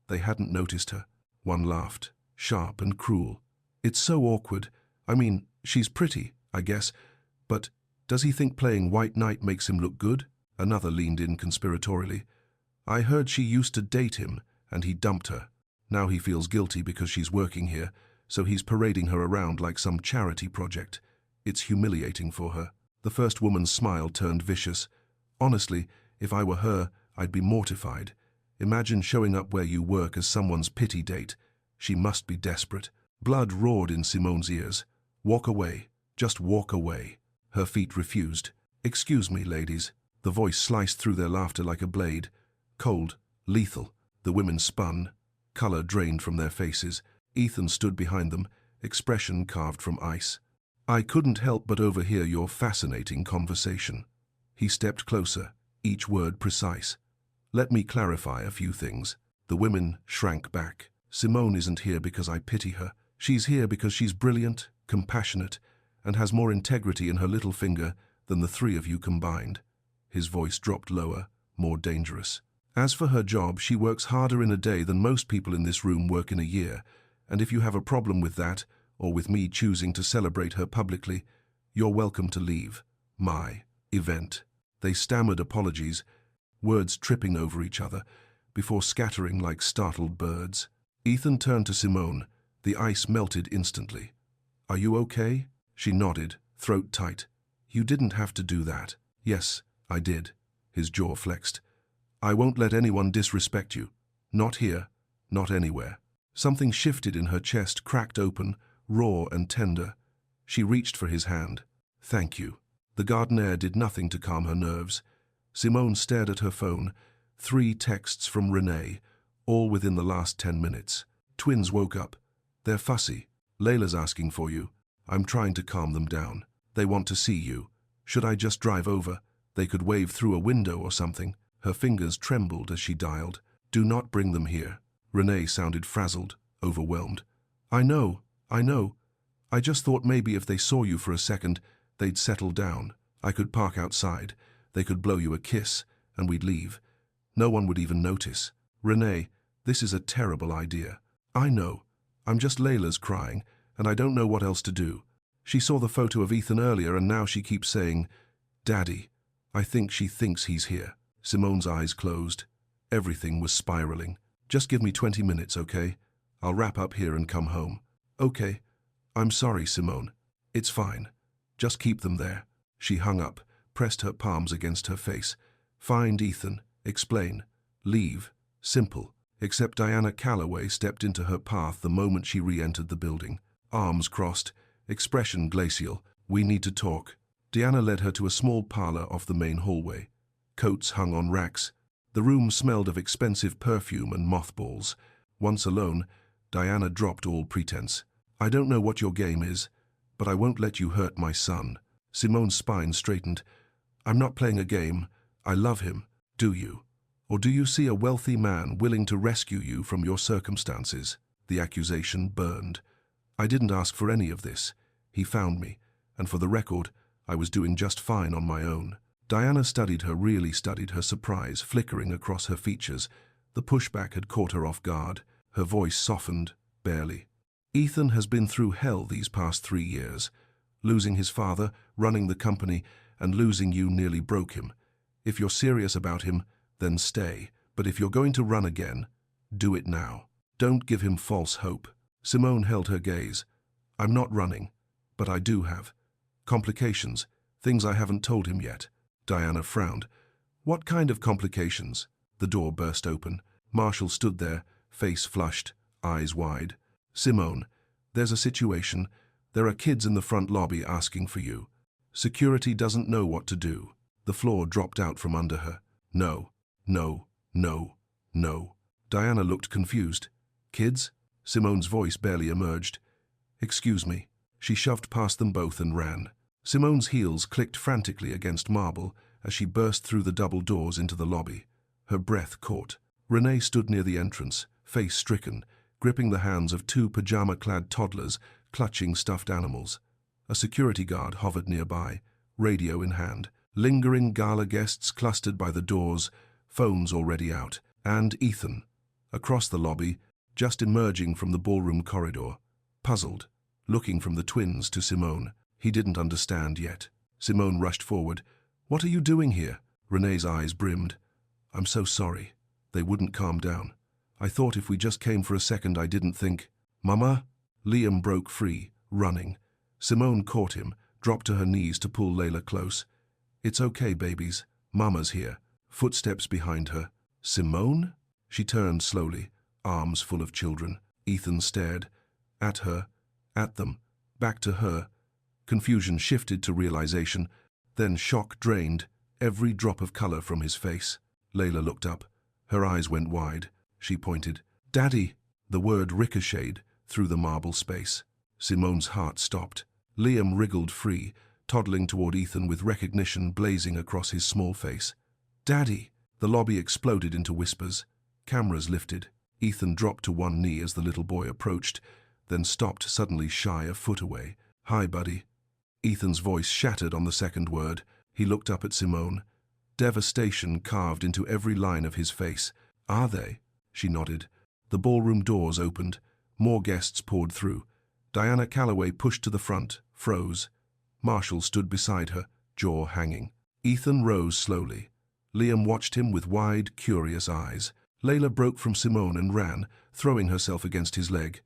They hadn't noticed her. One laughed, sharp and cruel. "It's so awkward. I mean, she's pretty, I guess, but does he think playing White Knight makes him look good?" Another leaned in conspiratorially. "I heard she used to date him, and he dumped her. Now he feels guilty because she's working here, so he's parading her around like some charity project. It's humiliating for her." The first woman's smile turned vicious. "Honestly, if I were her, I'd be mortified. Imagine showing up where you work as someone's pity date. She must be desperate." Blood roared in Simone's ears. "Walk away. Just walk away." Her feet refused. "Excuse me, ladies." The voice sliced through their laughter like a blade. Cold, lethal. The women spun. Color drained from their faces. Ethan stood behind them, expression carved from ice. "I couldn't help but overhear your fascinating conversation." He stepped closer, each word precise. "Let me clarify a few things." The women shrank back. "Simone isn't here because I pity her. She's here because she's brilliant, compassionate, and has more integrity in her little finger than the 3 of you combined." His voice dropped lower, more dangerous. "As for her job, she works harder in a day than most people in this room work in a year, and if you have a problem with that, or with me choosing to celebrate her publicly, you're welcome to leave my event." They stammered apologies, words tripping over each other, before scattering like startled birds. Ethan turned to Simone. The ice melted instantly. "Are you okay?" She nodded, throat tight. "You didn't have to do that." "Yes, I did." His jaw flexed. "I won't let anyone disrespect you. Not here, not anywhere." Something shifted in her chest, cracked open, raw and tender. She reached for his hand. "Thank you." The garden air did nothing to calm her nerves. Simone stared at her phone. 3 texts from Renee, all within the last 10 minutes. Twins woke up. "They're fussy. Layla's asking for you. I'm trying to calm them down. They want to see you. Should I just drive over? They could wave through a window or something." Her fingers trembled as she dialed. "Do not bring them here." Renee sounded frazzled, overwhelmed. I know. I just thought maybe if they saw you for a second, they'd settle down. I could park outside. They could blow you a kiss, and we'd leave. No one would even notice." "Renee, this is a terrible idea." "I know. I'm just Layla's crying, and I don't know what else to do. She saw the photo of Ethan earlier, and now she keeps saying, 'Daddy.' I think she thinks he's here." Simone's eyes closed. Everything was spiraling. "Just give me 20 minutes, okay? I'll wrap up here and come home." "Okay. I'm sorry, Simone. It's fine. Just keep them there." She hung up, pressed her palms against her face. "Find Ethan. Explain. Leave. Simple." except Diana Calloway stepped into her path the moment she re-entered the building. Arms crossed, expression glacial. "We need to talk." Diana led her to a small parlor off the main hallway. Coats hung on racks. The room smelled of expensive perfume and mothballs. Once alone, Diana dropped all pretense. "I don't know what your game is, but I won't let you hurt my son." Simone's spine straightened. "I'm not playing a game. I love him. Do you? Or do you see a wealthy man willing to rescue you from your circumstances?" The accusation burned. "I didn't ask for any of this. He found me, and for the record, I was doing just fine on my own." Diana really studied her surprise flickering across her features. The pushback had caught her off guard. Her voice softened, barely. "Ethan has been through hell these past 3 years. Losing his father, running the company, and losing you nearly broke him. If you're serious about him, then stay. But if you're going to run again, do it now. Don't give him false hope." Simone held her gaze. "I'm not running, but I do have complications, things I haven't told him yet." Diana frowned. "What kind of complications?" The door burst open. Marshall stood there, face flushed, eyes wide. "Simone, there's a situation. There are kids in the front lobby asking for you. Security doesn't know what to do." The floor dropped out from under her. "No, no, no, no." Diana looked confused. "Kids?" Simone's voice barely emerged. "Excuse me." She shoved past them both and ran. Simone's heels clicked frantically against marble as she burst through the double doors into the lobby. Her breath caught. Renee stood near the entrance, face stricken, gripping the hands of 2 pajama-clad toddlers clutching stuffed animals. A security guard hovered nearby, radio in hand. Lingering gala guests clustered by the doors, phones already out. And Ethan, across the lobby, just emerging from the ballroom corridor, puzzled, looking from the twins to Simone. He didn't understand yet. Simone rushed forward. "What are you doing here?" Renee's eyes brimmed. "I'm so sorry." They wouldn't calm down. "I thought if we just came for a second I didn't think." "Mama?" Liam broke free, running. Simone caught him, dropped to her knees to pull Layla close. "It's okay, babies. Mama's here." Footsteps behind her. "Simone?" She turned slowly, arms full of children. Ethan stared. At her, at them, back to her. Confusion shifted to realization, then shock drained every drop of color from his face. Layla looked up. Her eyes went wide. She pointed. "Daddy!" The word ricocheted through the marble space. Simone's heart stopped. Liam wriggled free, toddling toward Ethan with recognition blazing across his small face. "Daddy!" The lobby exploded into whispers. Cameras lifted. Ethan dropped to one knee as the little boy approached, then stopped suddenly shy a foot away. "Hi, buddy." Ethan's voice shattered on the second word. He looked up at Simone. Devastation carved into every line of his face. "Are they?" She nodded. The ballroom doors opened. More guests poured through. Diana Calloway pushed to the front, froze. Marshall stood beside her, jaw hanging. Ethan rose slowly. Liam watched him with wide, curious eyes. Layla broke from Simone and ran, throwing herself against his leg.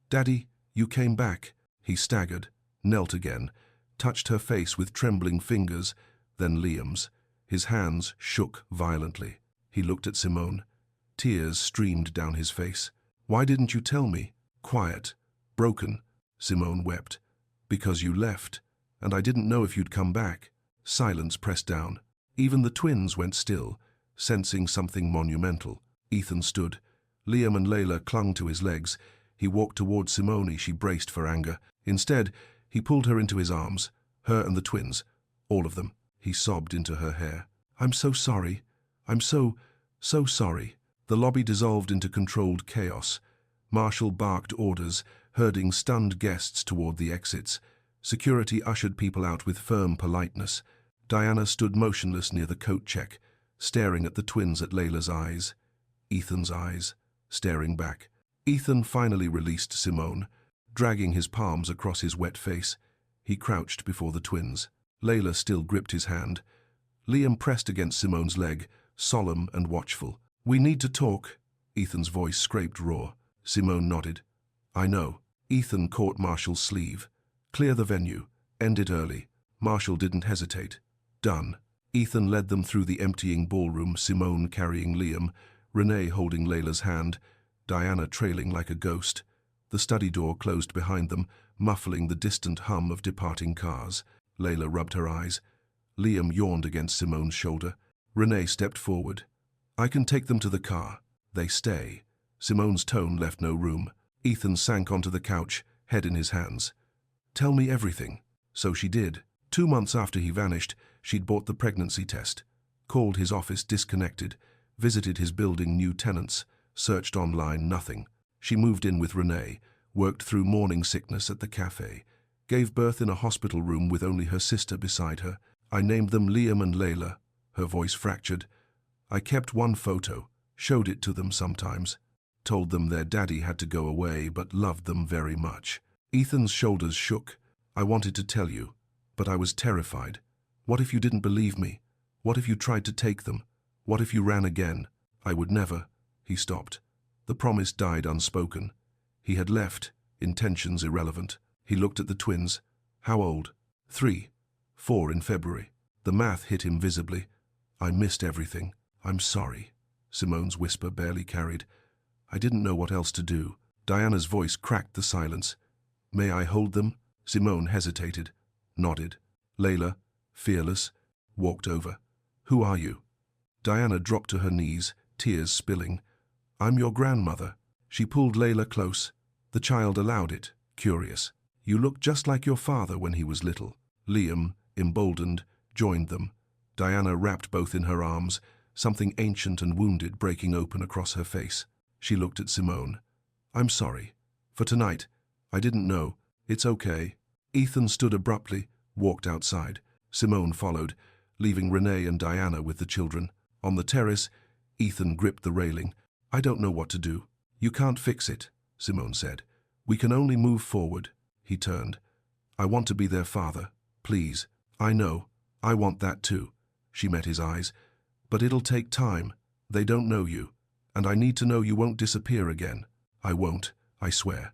"Daddy, you came back." He staggered, knelt again, touched her face with trembling fingers, then Liam's. His hands shook violently. He looked at Simone. Tears streamed down his face. "Why didn't you tell me?" "Quiet. Broken." Simone wept. "Because you left, and I didn't know if you'd come back." Silence pressed down. Even the twins went still, sensing something monumental. Ethan stood. Liam and Layla clung to his legs. He walked toward Simone. She braced for anger. Instead, he pulled her into his arms, her and the twins, all of them. He sobbed into her hair. "I'm so sorry. I'm so sorry." The lobby dissolved into controlled chaos. Marshall barked orders, herding stunned guests toward the exits. Security ushered people out with firm politeness. Diana stood motionless near the coat check, staring at the twins at Layla's eyes. Ethan's eyes, staring back. Ethan finally released Simone, dragging his palms across his wet face. He crouched before the twins. Layla still gripped his hand. Liam pressed against Simone's leg, solemn and watchful. "We need to talk." Ethan's voice scraped raw. Simone nodded. "I know." Ethan caught Marshall's sleeve. "Clear the venue. End it early." Marshall didn't hesitate. "Done." Ethan led them through the emptying ballroom, Simone carrying Liam, Renee holding Layla's hand, Diana trailing like a ghost. The study door closed behind them, muffling the distant hum of departing cars. Layla rubbed her eyes. Liam yawned against Simone's shoulder. Renee stepped forward. "I can take them to the car. They stay." Simone's tone left no room. Ethan sank onto the couch, head in his hands. "Tell me everything." So she did. 2 months after he vanished, she'd bought the pregnancy test, called his office disconnected, visited his building new tenants, searched online nothing. She moved in with Renee, worked through morning sickness at the cafe, gave birth in a hospital room with only her sister beside her. "I named them Liam and Layla." Her voice fractured. "I kept one photo, showed it to them sometimes, told them their daddy had to go away but loved them very much." Ethan's shoulders shook. "I wanted to tell you, but I was terrified. What if you didn't believe me? What if you tried to take them? What if you ran again?" "I would never." He stopped. The promise died unspoken. He had left, intentions irrelevant. He looked at the twins. How old? 3, 4 in February. The math hit him visibly. "I missed everything. I'm sorry." Simone's whisper barely carried. "I didn't know what else to do." Diana's voice cracked the silence. "May I hold them?" Simone hesitated, nodded. Layla, fearless, walked over. "Who are you?" Diana dropped to her knees, tears spilling. "I'm your grandmother." She pulled Layla close. The child allowed it, curious. "You look just like your father when he was little." Liam, emboldened, joined them. Diana wrapped both in her arms, something ancient and wounded breaking open across her face. She looked at Simone. "I'm sorry. For tonight. I didn't know. It's okay." Ethan stood abruptly, walked outside. Simone followed, leaving Renee and Diana with the children. On the terrace, Ethan gripped the railing. "I don't know what to do." "You can't fix it," Simone said. "We can only move forward." He turned. "I want to be their father. Please." "I know. I want that too." She met his eyes. "But it'll take time. They don't know you. And I need to know you won't disappear again." "I won't, I swear."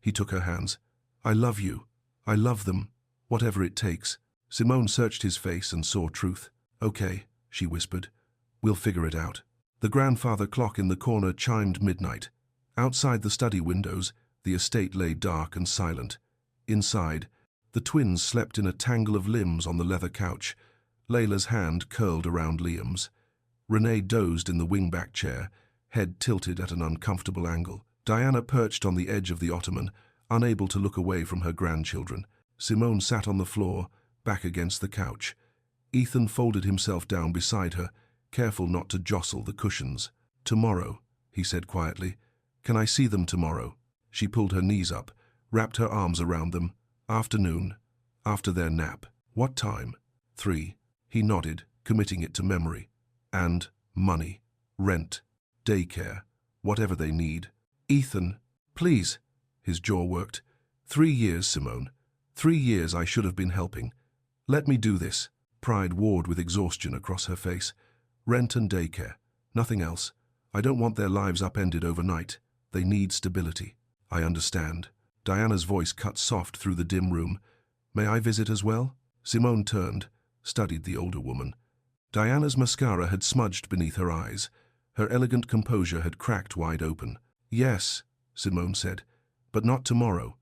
He took her hands. "I love you. I love them. Whatever it takes." Simone searched his face and saw truth. "Okay," she whispered. "We'll figure it out." The grandfather clock in the corner chimed midnight. Outside the study windows, the estate lay dark and silent. Inside, the twins slept in a tangle of limbs on the leather couch. Layla's hand curled around Liam's. Renee dozed in the wingback chair, head tilted at an uncomfortable angle. Diana perched on the edge of the ottoman, unable to look away from her grandchildren. Simone sat on the floor, back against the couch. Ethan folded himself down beside her, careful not to jostle the cushions. "Tomorrow," he said quietly. "Can I see them tomorrow?" She pulled her knees up, wrapped her arms around them. "Afternoon, after their nap." "What time?" 3. He nodded, committing it to memory. "And money, rent, daycare, whatever they need." "Ethan, please." His jaw worked. 3 years, Simone. 3 years I should have been helping. Let me do this." Pride warred with exhaustion across her face. "Rent and daycare. Nothing else. I don't want their lives upended overnight. They need stability." "I understand." Diana's voice cut soft through the dim room. "May I visit as well?" Simone turned, studied the older woman. Diana's mascara had smudged beneath her eyes. Her elegant composure had cracked wide open. "Yes," Simone said, "but not tomorrow.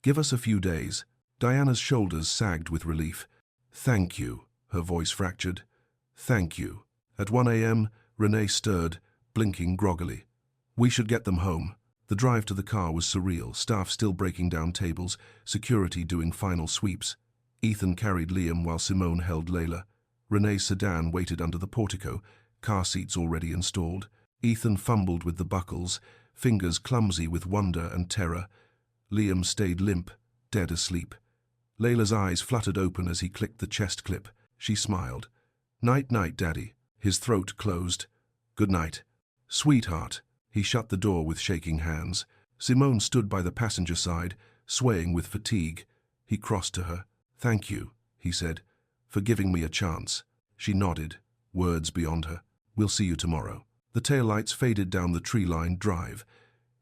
Give us a few days." Diana's shoulders sagged with relief. "Thank you," her voice fractured. "Thank you." At 1 a.m., Renee stirred, blinking groggily. "We should get them home." The drive to the car was surreal, staff still breaking down tables, security doing final sweeps. Ethan carried Liam while Simone held Layla. Renee's sedan waited under the portico, car seats already installed. Ethan fumbled with the buckles, fingers clumsy with wonder and terror. Liam stayed limp, dead asleep. Layla's eyes fluttered open as he clicked the chest clip. She smiled. "Night-night, Daddy." His throat closed. "Good night." "Sweetheart." He shut the door with shaking hands. Simone stood by the passenger side, swaying with fatigue. He crossed to her. "Thank you," he said, "for giving me a chance." She nodded, words beyond her. "We'll see you tomorrow." The taillights faded down the tree-lined drive.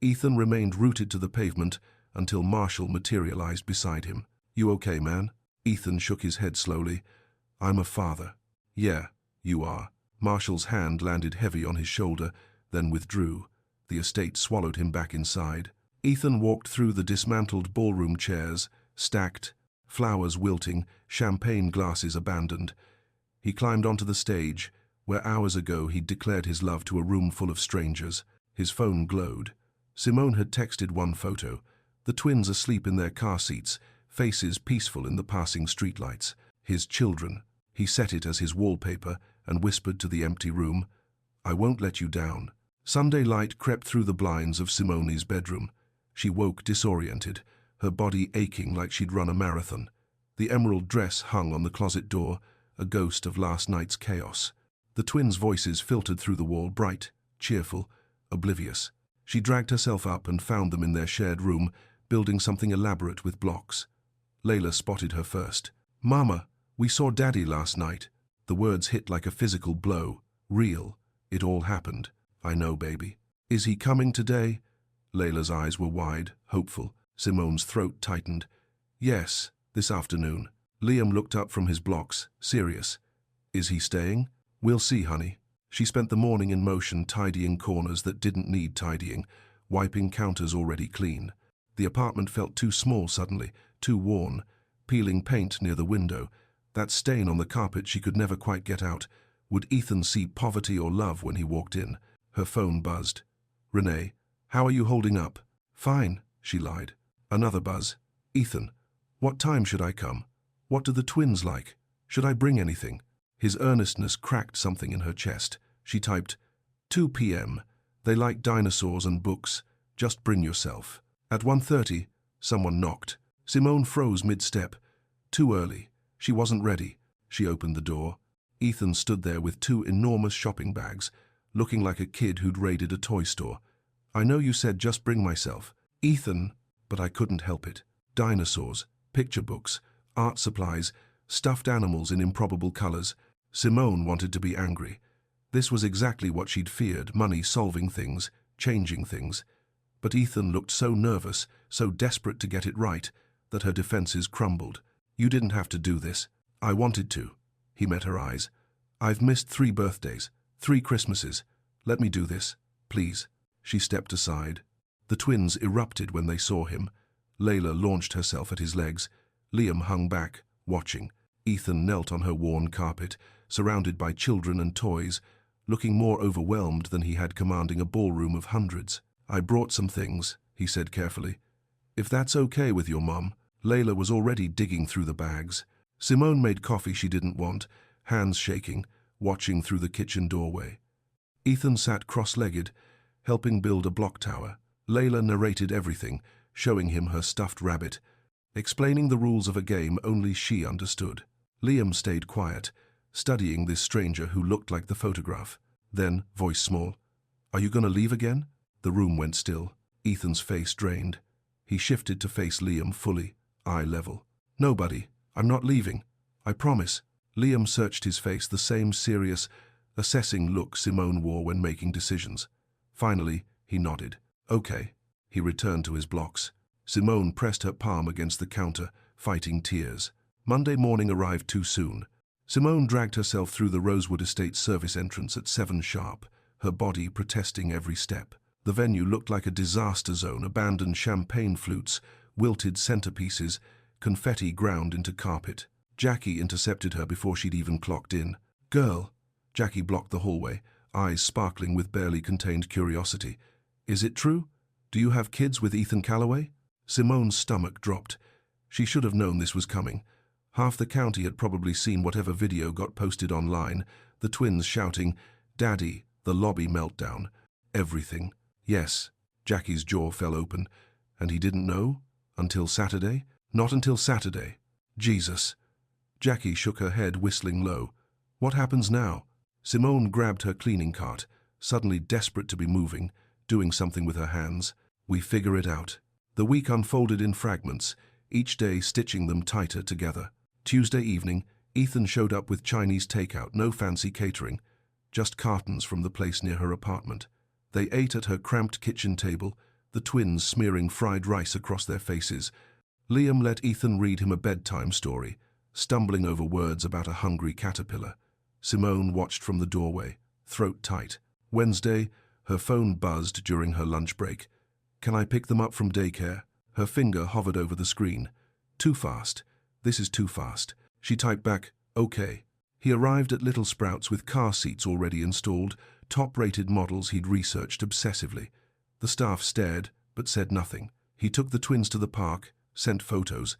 Ethan remained rooted to the pavement until Marshall materialized beside him. "You okay, man?" Ethan shook his head slowly. "I'm a father." "Yeah, you are." Marshall's hand landed heavy on his shoulder, then withdrew. The estate swallowed him back inside. Ethan walked through the dismantled ballroom chairs, stacked, flowers wilting, champagne glasses abandoned. He climbed onto the stage, where hours ago he'd declared his love to a room full of strangers. His phone glowed. Simone had texted one photo, the twins asleep in their car seats, faces peaceful in the passing streetlights. His children. He set it as his wallpaper and whispered to the empty room, "I won't let you down." Sunday light crept through the blinds of Simone's bedroom. She woke disoriented, her body aching like she'd run a marathon. The emerald dress hung on the closet door, a ghost of last night's chaos. The twins' voices filtered through the wall, bright, cheerful, oblivious. She dragged herself up and found them in their shared room, building something elaborate with blocks. Layla spotted her first. "Mama, we saw Daddy last night." The words hit like a physical blow. Real. It all happened. "I know, baby." "Is he coming today?" Layla's eyes were wide, hopeful. Simone's throat tightened. "Yes, this afternoon." Liam looked up from his blocks, serious. "Is he staying?" "We'll see, honey." She spent the morning in motion, tidying corners that didn't need tidying, wiping counters already clean. The apartment felt too small suddenly, too worn, peeling paint near the window. That stain on the carpet she could never quite get out. Would Ethan see poverty or love when he walked in? Her phone buzzed. "Renee, how are you holding up?" "Fine," she lied. Another buzz. "Ethan, what time should I come? What do the twins like? Should I bring anything?" His earnestness cracked something in her chest. She typed, 2 p.m. They like dinosaurs and books. Just bring yourself. At 1:30, someone knocked. Simone froze mid-step. Too early. She wasn't ready. She opened the door. Ethan stood there with 2 enormous shopping bags, looking like a kid who'd raided a toy store. "I know you said just bring myself." "Ethan," but I couldn't help it. Dinosaurs, picture books, art supplies, stuffed animals in improbable colors. Simone wanted to be angry. This was exactly what she'd feared, money solving things, changing things. But Ethan looked so nervous, so desperate to get it right, that her defenses crumbled. "You didn't have to do this. I wanted to." He met her eyes. "I've missed 3 birthdays, 3 Christmases. Let me do this, please." She stepped aside. The twins erupted when they saw him. Layla launched herself at his legs. Liam hung back, watching. Ethan knelt on her worn carpet, surrounded by children and toys, looking more overwhelmed than he had commanding a ballroom of hundreds. "I brought some things," he said carefully. "If that's okay with your mom." Layla was already digging through the bags. Simone made coffee she didn't want, hands shaking, watching through the kitchen doorway. Ethan sat cross-legged, helping build a block tower. Layla narrated everything, showing him her stuffed rabbit, explaining the rules of a game only she understood. Liam stayed quiet, studying this stranger who looked like the photograph. Then, voice small, "Are you going to leave again?" The room went still. Ethan's face drained. He shifted to face Liam fully, eye level. "Nobody. I'm not leaving. I promise." Liam searched his face, the same serious, assessing look Simone wore when making decisions. Finally, he nodded. "Okay." He returned to his blocks. Simone pressed her palm against the counter, fighting tears. Monday morning arrived too soon. Simone dragged herself through the Rosewood Estate service entrance at 7 sharp, her body protesting every step. The venue looked like a disaster zone, abandoned champagne flutes, wilted centerpieces, confetti ground into carpet. Jackie intercepted her before she'd even clocked in. "Girl." Jackie blocked the hallway, eyes sparkling with barely contained curiosity. "Is it true? Do you have kids with Ethan Calloway?" Simone's stomach dropped. She should have known this was coming. Half the county had probably seen whatever video got posted online, the twins shouting, "Daddy," the lobby meltdown. Everything. Yes. Jackie's jaw fell open. And he didn't know? Until Saturday? Not until Saturday. Jesus. Jackie shook her head, whistling low. What happens now? Simone grabbed her cleaning cart, suddenly desperate to be moving, doing something with her hands. We figure it out. The week unfolded in fragments, each day stitching them tighter together. Tuesday evening, Ethan showed up with Chinese takeout, no fancy catering, just cartons from the place near her apartment. They ate at her cramped kitchen table, the twins smearing fried rice across their faces. Liam let Ethan read him a bedtime story, stumbling over words about a hungry caterpillar. Simone watched from the doorway, throat tight. Wednesday, Her phone buzzed during her lunch break. Can I pick them up from daycare? Her finger hovered over the screen. Too fast. This is too fast. She typed back, okay. He arrived at Little Sprouts with car seats already installed, top-rated models he'd researched obsessively. The staff stared, but said nothing. He took the twins to the park, sent photos.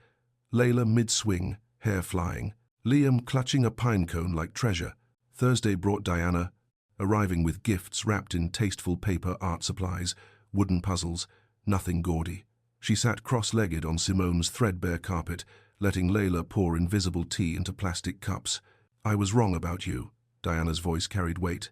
Layla mid-swing, hair flying. Liam clutching a pine cone like treasure. Thursday brought Diana, arriving with gifts wrapped in tasteful paper art supplies, wooden puzzles, nothing gaudy. She sat cross-legged on Simone's threadbare carpet, letting Layla pour invisible tea into plastic cups. I was wrong about you. Diana's voice carried weight.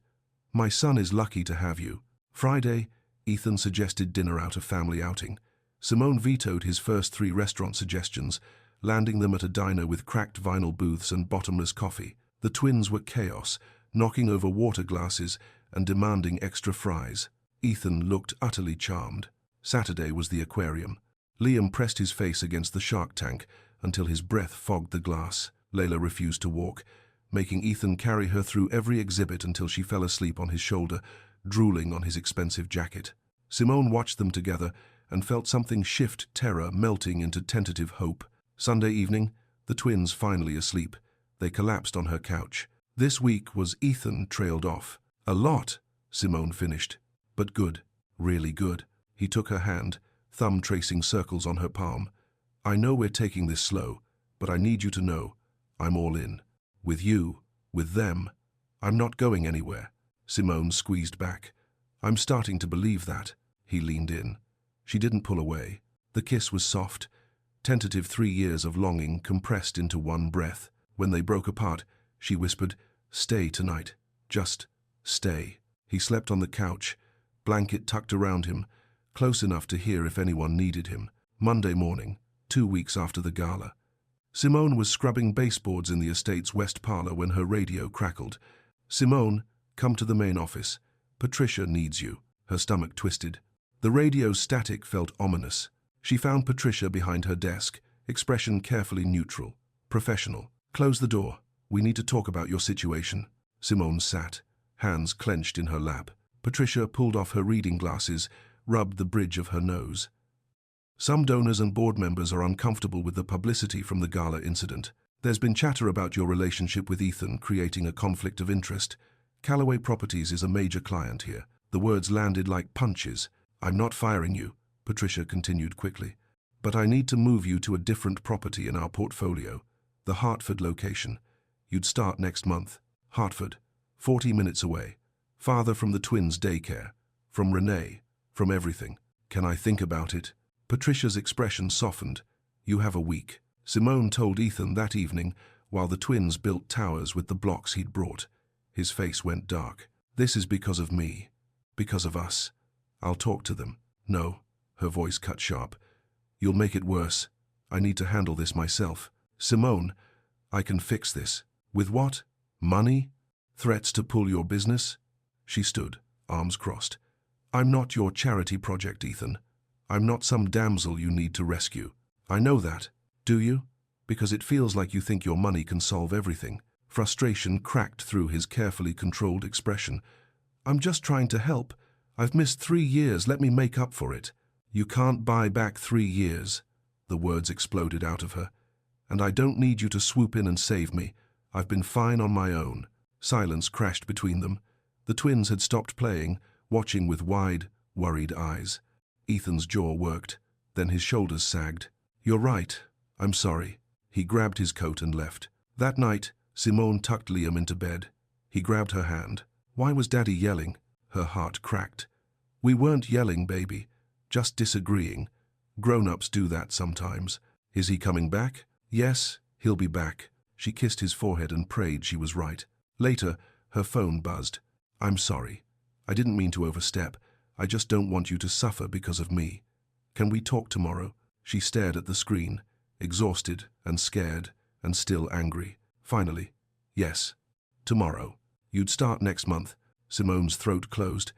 My son is lucky to have you. Friday, Ethan suggested dinner out, a family outing. Simone vetoed his first 3 restaurant suggestions, landing them at a diner with cracked vinyl booths and bottomless coffee. The twins were chaos, knocking over water glasses and demanding extra fries. Ethan looked utterly charmed. Saturday was the aquarium. Liam pressed his face against the shark tank until his breath fogged the glass. Layla refused to walk, making Ethan carry her through every exhibit until she fell asleep on his shoulder, drooling on his expensive jacket. Simone watched them together and felt something shift, terror melting into tentative hope. Sunday evening, the twins finally asleep. They collapsed on her couch. This week was Ethan trailed off. A lot, Simone finished. But good, really good. He took her hand, thumb tracing circles on her palm. I know we're taking this slow, but I need you to know, I'm all in. With you, with them. I'm not going anywhere. Simone squeezed back. I'm starting to believe that. He leaned in. She didn't pull away. The kiss was soft, tentative 3 years of longing compressed into one breath. When they broke apart, she whispered, stay tonight. Just stay. He slept on the couch, blanket tucked around him, close enough to hear if anyone needed him. Monday morning, 2 weeks after the gala. Simone was scrubbing baseboards in the estate's west parlor when her radio crackled. Simone, come to the main office. Patricia needs you. Her stomach twisted. The radio's static felt ominous. She found Patricia behind her desk, expression carefully neutral, professional. Close the door. We need to talk about your situation. Simone sat, hands clenched in her lap. Patricia pulled off her reading glasses, rubbed the bridge of her nose. Some donors and board members are uncomfortable with the publicity from the gala incident. There's been chatter about your relationship with Ethan creating a conflict of interest. Callaway Properties is a major client here. The words landed like punches. I'm not firing you, Patricia continued quickly. But I need to move you to a different property in our portfolio. The Hartford location. You'd start next month. Hartford, 40 minutes away. Farther from the twins' daycare. From Renee. From everything. Can I think about it? Patricia's expression softened. You have a week. Simone told Ethan that evening while the twins built towers with the blocks he'd brought. His face went dark. This is because of me. Because of us. I'll talk to them. No, her voice cut sharp. You'll make it worse. I need to handle this myself. Simone, I can fix this. With what? Money? Threats to pull your business? She stood, arms crossed. I'm not your charity project, Ethan. I'm not some damsel you need to rescue. I know that. Do you? Because it feels like you think your money can solve everything. Frustration cracked through his carefully controlled expression. I'm just trying to help. I've missed 3 years. Let me make up for it. You can't buy back 3 years. The words exploded out of her. And I don't need you to swoop in and save me. I've been fine on my own. Silence crashed between them. The twins had stopped playing, watching with wide, worried eyes. Ethan's jaw worked. Then his shoulders sagged. You're right. I'm sorry. He grabbed his coat and left. That night, Simone tucked Liam into bed. He grabbed her hand. Why was Daddy yelling? Her heart cracked. We weren't yelling, baby. Just disagreeing. Grown-ups do that sometimes. Is he coming back? Yes, he'll be back. She kissed his forehead and prayed she was right. Later, her phone buzzed. I'm sorry. I didn't mean to overstep. I just don't want you to suffer because of me. Can we talk tomorrow? She stared at the screen, exhausted and scared and still angry. Finally, yes. Tomorrow. You'd start next month. Simone's throat closed.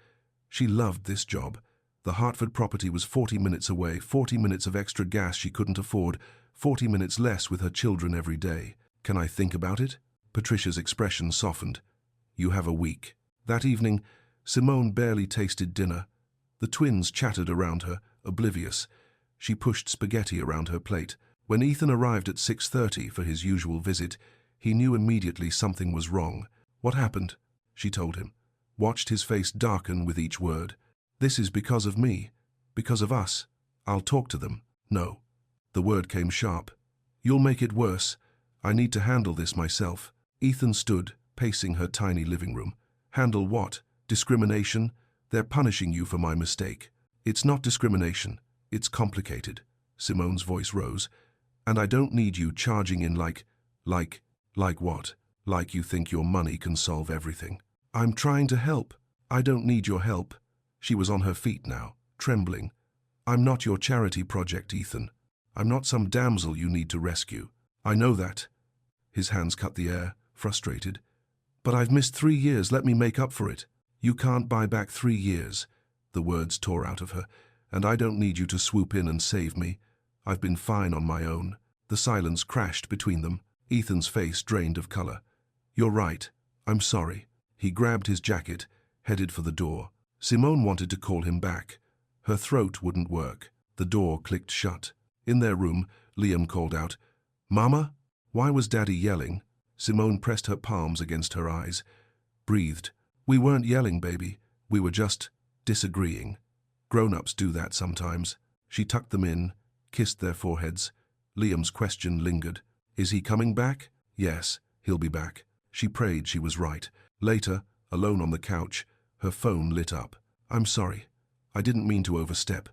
She loved this job. The Hartford property was 40 minutes away, 40 minutes of extra gas she couldn't afford, 40 minutes less with her children every day. Can I think about it? Patricia's expression softened. You have a week. That evening, Simone barely tasted dinner. The twins chattered around her, oblivious. She pushed spaghetti around her plate. When Ethan arrived at 6:30 for his usual visit, he knew immediately something was wrong. "What happened?" she told him. Watched his face darken with each word. "This is because of me. Because of us. I'll talk to them." "No." The word came sharp. "You'll make it worse. I need to handle this myself." Ethan stood, pacing her tiny living room. "Handle what? Discrimination? They're punishing you for my mistake." "It's not discrimination. It's complicated." Simone's voice rose. "And I don't need you charging in like what? Like you think your money can solve everything." "I'm trying to help. I don't need your help." She was on her feet now, trembling. "I'm not your charity project, Ethan. I'm not some damsel you need to rescue. I know that." His hands cut the air, frustrated. "But I've missed 3 years. Let me make up for it." "You can't buy back 3 years." The words tore out of her. "And I don't need you to swoop in and save me. I've been fine on my own." The silence crashed between them. Ethan's face drained of color. "You're right. I'm sorry." He grabbed his jacket, headed for the door. Simone wanted to call him back. Her throat wouldn't work. The door clicked shut. In their room, Liam called out, "Mama?" "Why was Daddy yelling?" Simone pressed her palms against her eyes, breathed. "We weren't yelling, baby. We were just disagreeing. Grown-ups do that sometimes." She tucked them in, kissed their foreheads. Liam's question lingered. "Is he coming back?" "Yes, he'll be back." She prayed she was right. Later, alone on the couch, her phone lit up. "I'm sorry. I didn't mean to overstep.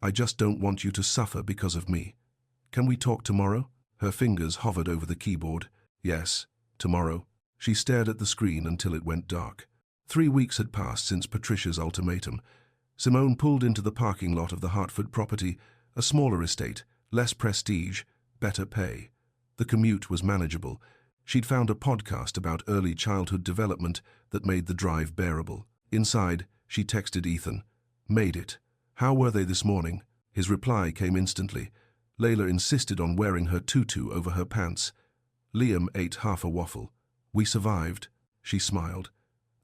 I just don't want you to suffer because of me. Can we talk tomorrow?" Her fingers hovered over the keyboard. "Yes, tomorrow." She stared at the screen until it went dark. 3 weeks had passed since Patricia's ultimatum. Simone pulled into the parking lot of the Hartford property, a smaller estate, less prestige, better pay. The commute was manageable. She'd found a podcast about early childhood development that made the drive bearable. Inside, she texted Ethan. "Made it. How were they this morning?" His reply came instantly. Layla insisted on wearing her tutu over her pants. Liam ate half a waffle. "We survived." She smiled.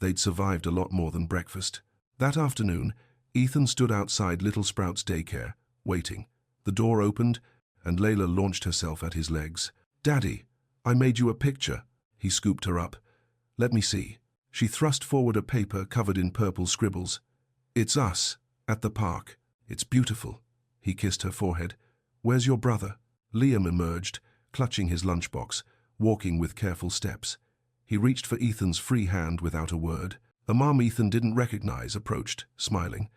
They'd survived a lot more than breakfast. That afternoon, Ethan stood outside Little Sprouts daycare, waiting. The door opened, and Layla launched herself at his legs. "Daddy, I made you a picture." He scooped her up. "Let me see." She thrust forward a paper covered in purple scribbles. "It's us, at the park. It's beautiful." He kissed her forehead. "Where's your brother?" Liam emerged, clutching his lunchbox, walking with careful steps. He reached for Ethan's free hand without a word. A mom Ethan didn't recognize approached, smiling.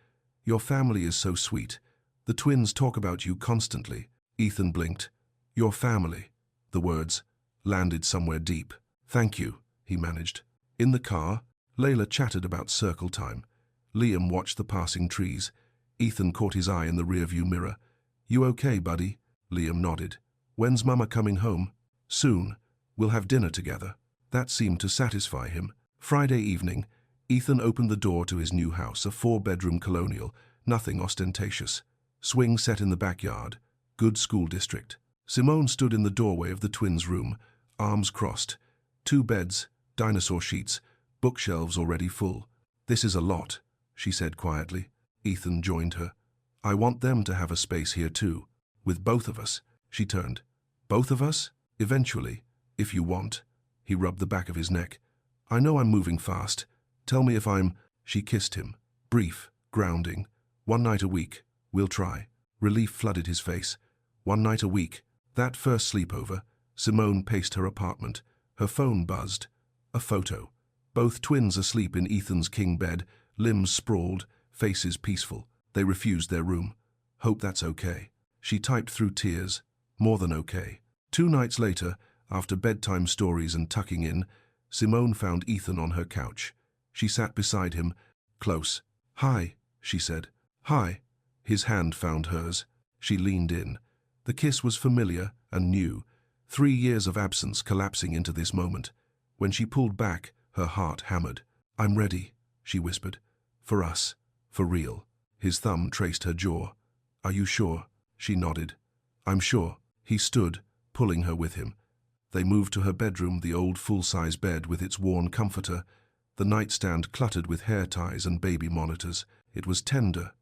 "Your family is so sweet. The twins talk about you constantly." Ethan blinked. "Your family." The words landed somewhere deep. "Thank you," he managed. In the car, Layla chattered about circle time. Liam watched the passing trees. Ethan caught his eye in the rearview mirror. "You okay, buddy?" Liam nodded. "When's Mama coming home?" "Soon. We'll have dinner together." That seemed to satisfy him. Friday evening, Ethan opened the door to his new house, a 4-bedroom colonial, nothing ostentatious. Swing set in the backyard. Good school district. Simone stood in the doorway of the twins' room, arms crossed. 2 beds, dinosaur sheets, bookshelves already full. "This is a lot," she said quietly. Ethan joined her. "I want them to have a space here too. With both of us." She turned. "Both of us? Eventually, if you want." He rubbed the back of his neck. "I know I'm moving fast. Tell me if I'm—" She kissed him. Brief, grounding. "1 night a week. We'll try." Relief flooded his face. 1 night a week. That first sleepover, Simone paced her apartment. Her phone buzzed. A photo. Both twins asleep in Ethan's king bed, limbs sprawled, faces peaceful. They refused their room. "Hope that's okay." She typed through tears. More than okay. 2 nights later, after bedtime stories and tucking in, Simone found Ethan on her couch. She sat beside him, close. "Hi," she said. "Hi." His hand found hers. She leaned in. The kiss was familiar and new, 3 years of absence collapsing into this moment. When she pulled back, her heart hammered. "I'm ready," she whispered. "For us. For real." His thumb traced her jaw. "Are you sure?" She nodded. "I'm sure." He stood, pulling her with him. They moved to her bedroom, the old full-size bed with its worn comforter. the nightstand cluttered with hair ties and baby monitors. It was tender,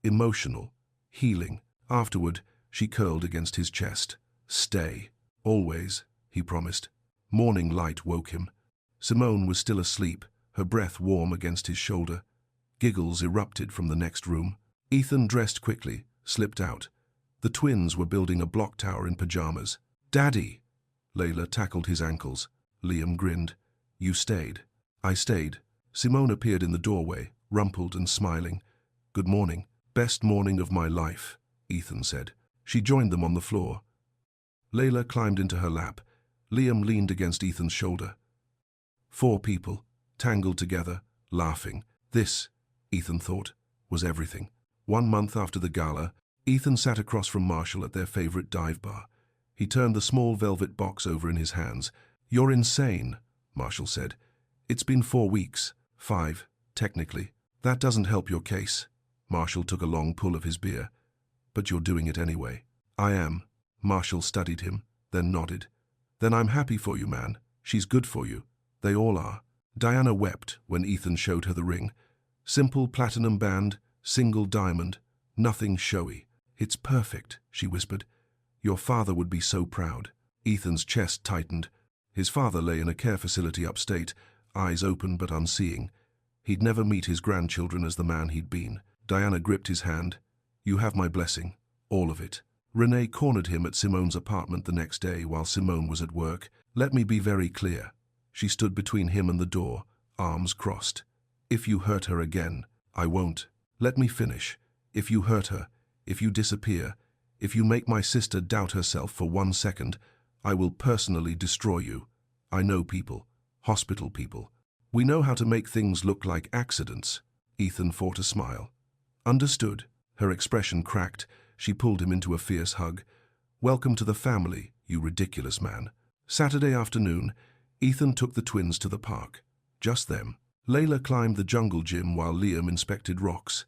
emotional, healing. Afterward, she curled against his chest. "Stay. Always," he promised. Morning light woke him. Simone was still asleep, her breath warm against his shoulder. Giggles erupted from the next room. Ethan dressed quickly, slipped out. The twins were building a block tower in pajamas. "Daddy!" Layla tackled his ankles. Liam grinned. "You stayed." "I stayed." Simone appeared in the doorway, rumpled and smiling. "Good morning." "Best morning of my life," Ethan said. She joined them on the floor. Layla climbed into her lap. Liam leaned against Ethan's shoulder. 4 people, tangled together, laughing. This, Ethan thought, was everything. 1 month after the gala, Ethan sat across from Marshall at their favorite dive bar. He turned the small velvet box over in his hands. "You're insane," Marshall said. "It's been 4 weeks. 5, technically. That doesn't help your case." Marshall took a long pull of his beer. "But you're doing it anyway." "I am." Marshall studied him, then nodded. "Then I'm happy for you, man. She's good for you. They all are." Diana wept when Ethan showed her the ring. Simple platinum band, single diamond, nothing showy. "It's perfect," she whispered. "Your father would be so proud." Ethan's chest tightened. His father lay in a care facility upstate, eyes open but unseeing. He'd never meet his grandchildren as the man he'd been. Diana gripped his hand. "You have my blessing. All of it." Renee cornered him at Simone's apartment the next day while Simone was at work. "Let me be very clear." She stood between him and the door, arms crossed. "If you hurt her again, I won't." "Let me finish. If you hurt her, if you disappear, if you make my sister doubt herself for 1 second, I will personally destroy you. I know people, hospital people. We know how to make things look like accidents." Ethan fought a smile. "Understood." Her expression cracked. She pulled him into a fierce hug. "Welcome to the family, you ridiculous man." Saturday afternoon, Ethan took the twins to the park. Just them. Layla climbed the jungle gym while Liam inspected rocks.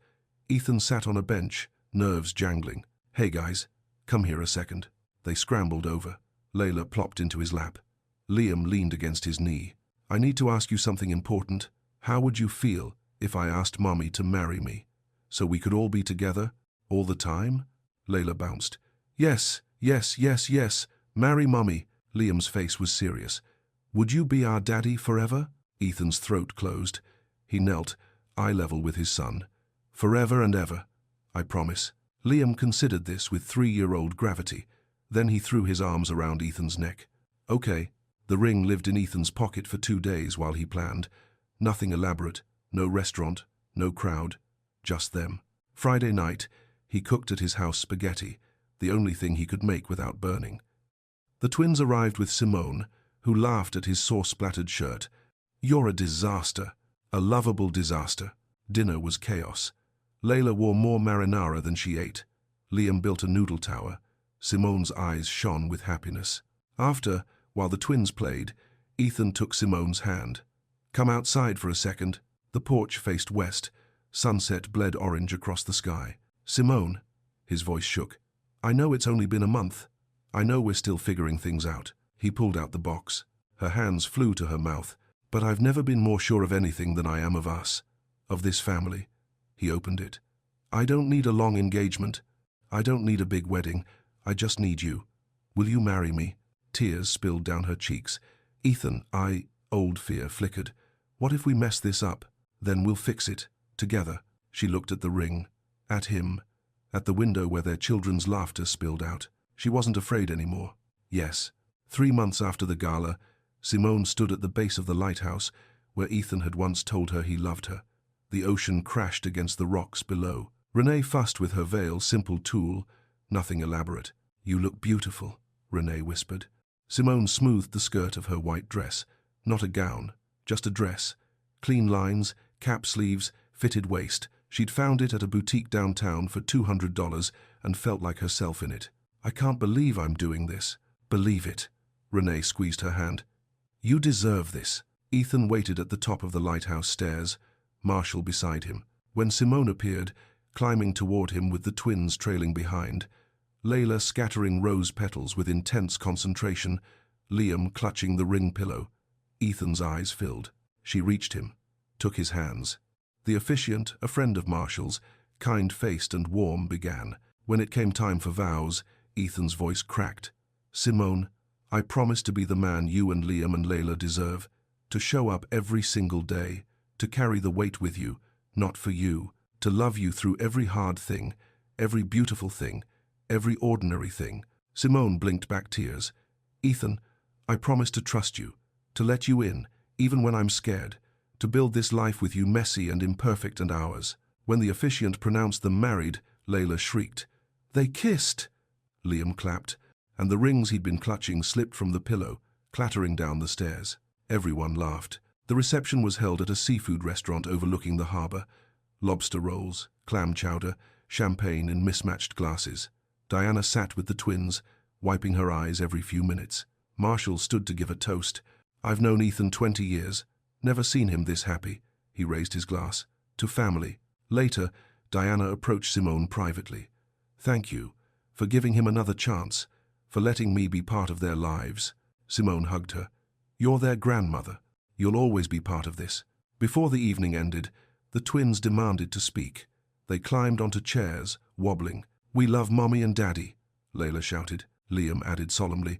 Ethan sat on a bench, nerves jangling. "Hey guys, come here a second." They scrambled over. Layla plopped into his lap. Liam leaned against his knee. "I need to ask you something important. How would you feel if I asked Mommy to marry me? So we could all be together, all the time?" Layla bounced. "Yes, yes, yes, yes. Marry Mommy." Liam's face was serious. "Would you be our daddy forever?" Ethan's throat closed. He knelt, eye level with his son. "Forever and ever. I promise." Liam considered this with 3-year-old gravity. Then he threw his arms around Ethan's neck. "Okay." The ring lived in Ethan's pocket for 2 days while he planned. Nothing elaborate, no restaurant, no crowd, just them. Friday night, he cooked at his house spaghetti, the only thing he could make without burning. The twins arrived with Simone, who laughed at his sauce-splattered shirt. "You're a disaster, a lovable disaster." Dinner was chaos. Layla wore more marinara than she ate. Liam built a noodle tower. Simone's eyes shone with happiness. After, while the twins played, Ethan took Simone's hand. "Come outside for a second." The porch faced west. Sunset bled orange across the sky. "Simone," his voice shook, "I know it's only been a month. I know we're still figuring things out." He pulled out the box. Her hands flew to her mouth. "But I've never been more sure of anything than I am of us, of this family." He opened it. "I don't need a long engagement. I don't need a big wedding. I just need you. Will you marry me?" Tears spilled down her cheeks. "Ethan, Old fear flickered. "What if we mess this up? Then we'll fix it. Together." She looked at the ring. At him. At the window where their children's laughter spilled out. She wasn't afraid anymore. Yes. 3 months after the gala, Simone stood at the base of the lighthouse where Ethan had once told her he loved her. The ocean crashed against the rocks below. Renee fussed with her veil, simple tulle, nothing elaborate. "You look beautiful," Renee whispered. Simone smoothed the skirt of her white dress. Not a gown, just a dress. Clean lines, cap sleeves, fitted waist. She'd found it at a boutique downtown for $200 and felt like herself in it. "I can't believe I'm doing this." "Believe it." Renee squeezed her hand. "You deserve this." Ethan waited at the top of the lighthouse stairs, Marshall beside him. When Simone appeared, climbing toward him with the twins trailing behind, Layla scattering rose petals with intense concentration, Liam clutching the ring pillow. Ethan's eyes filled. She reached him. took his hands. The officiant, a friend of Marshall's, kind-faced and warm, began. When it came time for vows, Ethan's voice cracked. "Simone, I promise to be the man you and Liam and Layla deserve, to show up every single day, to carry the weight with you, not for you, to love you through every hard thing, every beautiful thing, every ordinary thing." Simone blinked back tears. "Ethan, I promise to trust you, to let you in, even when I'm scared, to build this life with you, messy and imperfect and ours." When the officiant pronounced them married, Layla shrieked. "They kissed!" Liam clapped, and the rings he'd been clutching slipped from the pillow, clattering down the stairs. Everyone laughed. The reception was held at a seafood restaurant overlooking the harbor. Lobster rolls, clam chowder, champagne in mismatched glasses. Diana sat with the twins, wiping her eyes every few minutes. Marshall stood to give a toast. "I've known Ethan 20 years, never seen him this happy." He raised his glass. "To family." Later, Diana approached Simone privately. "Thank you for giving him another chance, for letting me be part of their lives." Simone hugged her. "You're their grandmother. You'll always be part of this." Before the evening ended, the twins demanded to speak. They climbed onto chairs, wobbling. "We love Mommy and Daddy," Layla shouted. Liam added solemnly,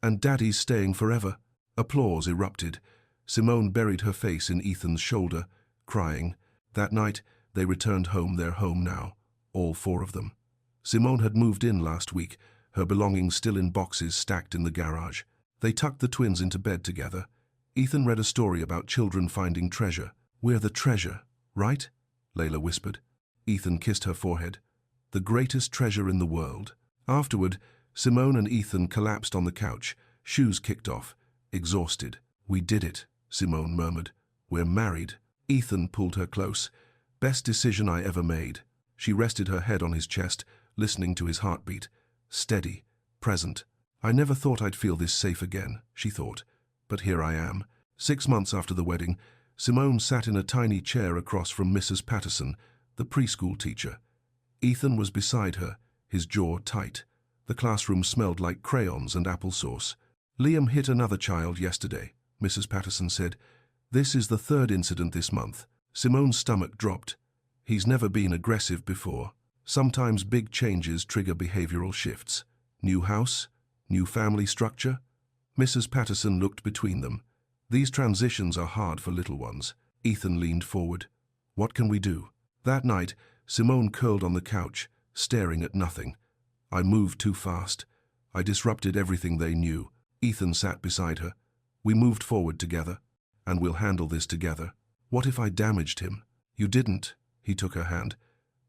"And Daddy's staying forever." Applause erupted. Simone buried her face in Ethan's shoulder, crying. That night, they returned home, their home now, all four of them. Simone had moved in last week, her belongings still in boxes stacked in the garage. They tucked the twins into bed together. Ethan read a story about children finding treasure. "We're the treasure, right?" Layla whispered. Ethan kissed her forehead. "The greatest treasure in the world." Afterward, Simone and Ethan collapsed on the couch, shoes kicked off, exhausted. "We did it," Simone murmured. "We're married." Ethan pulled her close. "Best decision I ever made." She rested her head on his chest, listening to his heartbeat. Steady, present. "I never thought I'd feel this safe again," she thought. "But here I am." 6 months after the wedding, Simone sat in a tiny chair across from Mrs. Patterson, the preschool teacher. Ethan was beside her, his jaw tight. The classroom smelled like crayons and applesauce. "Liam hit another child yesterday," Mrs. Patterson said. "This is the third incident this month." Simone's stomach dropped. "He's never been aggressive before." Sometimes big changes trigger behavioral shifts. New house? New family structure? Mrs. Patterson looked between them. "These transitions are hard for little ones." Ethan leaned forward. "What can we do?" That night, Simone curled on the couch, staring at nothing. "I moved too fast. I disrupted everything they knew." Ethan sat beside her. "We moved forward together, and we'll handle this together." "What if I damaged him?" "You didn't," he took her hand.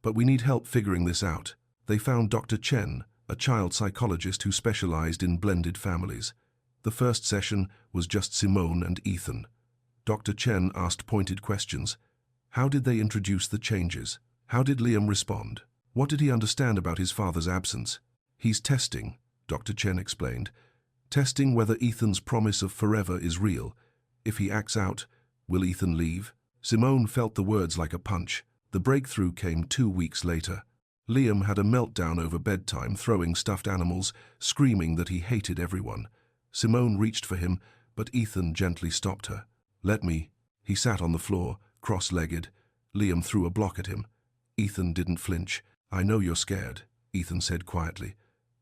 "But we need help figuring this out." They found Dr. Chen, a child psychologist who specialized in blended families. The first session was just Simone and Ethan. Dr. Chen asked pointed questions. How did they introduce the changes? How did Liam respond? What did he understand about his father's absence? "He's testing," Dr. Chen explained. "Testing whether Ethan's promise of forever is real. If he acts out, will Ethan leave?" Simone felt the words like a punch. The breakthrough came 2 weeks later. Liam had a meltdown over bedtime, throwing stuffed animals, screaming that he hated everyone. Simone reached for him, but Ethan gently stopped her. "Let me." He sat on the floor, cross-legged. Liam threw a block at him. Ethan didn't flinch. "I know you're scared," Ethan said quietly.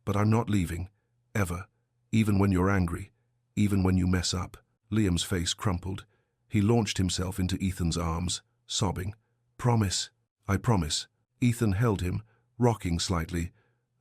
"But I'm not leaving. Ever. Even when you're angry. Even when you mess up." Liam's face crumpled. He launched himself into Ethan's arms, sobbing. "Promise." "I promise." Ethan held him, rocking slightly,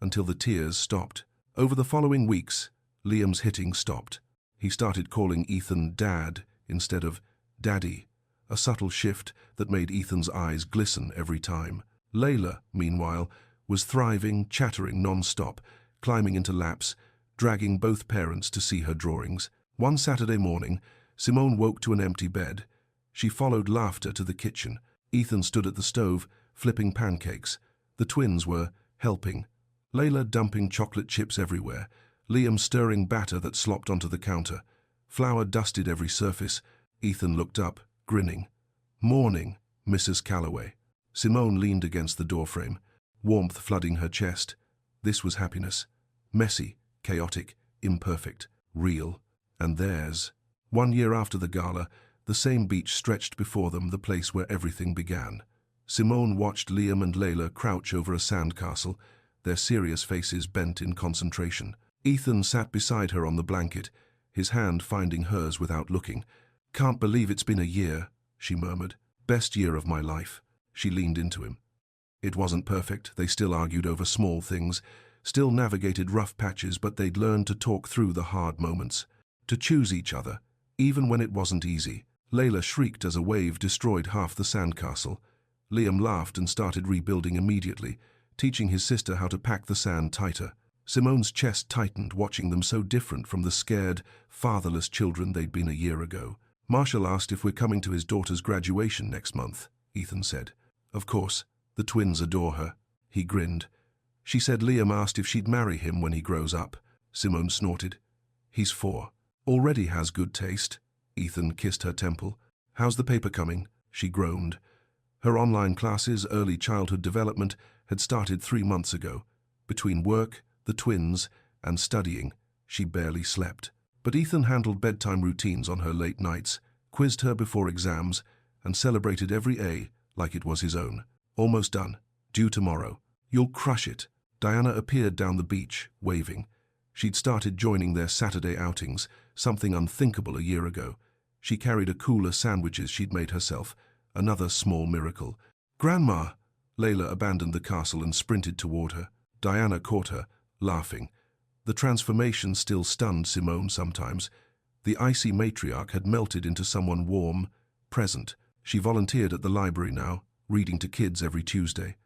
until the tears stopped. Over the following weeks, Liam's hitting stopped. He started calling Ethan Dad instead of Daddy, a subtle shift that made Ethan's eyes glisten every time. Layla, meanwhile, was thriving, chattering non-stop, climbing into laps, dragging both parents to see her drawings. One Saturday morning, Simone woke to an empty bed. She followed laughter to the kitchen. Ethan stood at the stove, flipping pancakes. The twins were helping. Layla dumping chocolate chips everywhere. Liam stirring batter that slopped onto the counter. Flour dusted every surface. Ethan looked up, grinning. "Morning, Mrs. Calloway." Simone leaned against the doorframe, warmth flooding her chest. This was happiness. Messy, chaotic, imperfect, real. And theirs. 1 year after the gala, The same beach stretched before them, the place where everything began. Simone watched Liam and Layla crouch over a sandcastle, their serious faces bent in concentration. Ethan sat beside her on the blanket, his hand finding hers without looking. "Can't believe it's been a year," she murmured. "Best year of my life." She leaned into him. It wasn't perfect, they still argued over small things, still navigated rough patches, but they'd learned to talk through the hard moments, to choose each other, even when it wasn't easy. Layla shrieked as a wave destroyed half the sandcastle. Liam laughed and started rebuilding immediately, teaching his sister how to pack the sand tighter. Simone's chest tightened, watching them so different from the scared, fatherless children they'd been a year ago. "Marshall asked if we're coming to his daughter's graduation next month," Ethan said. "Of course, the twins adore her." He grinned. "She said Liam asked if she'd marry him when he grows up." Simone snorted. "He's 4. Already has good taste." Ethan kissed her temple. "How's the paper coming?" She groaned. Her online classes, early childhood development, had started 3 months ago. Between work, the twins, and studying, she barely slept. But Ethan handled bedtime routines on her late nights, quizzed her before exams, and celebrated every A like it was his own. "Almost done. Due tomorrow." "You'll crush it." Diana appeared down the beach, waving. She'd started joining their Saturday outings, something unthinkable a year ago. She carried a cooler sandwiches she'd made herself, another small miracle. "Grandma!" Layla abandoned the castle and sprinted toward her. Diana caught her, laughing. The transformation still stunned Simone sometimes. The icy matriarch had melted into someone warm, present. She volunteered at the library now, reading to kids every Tuesday.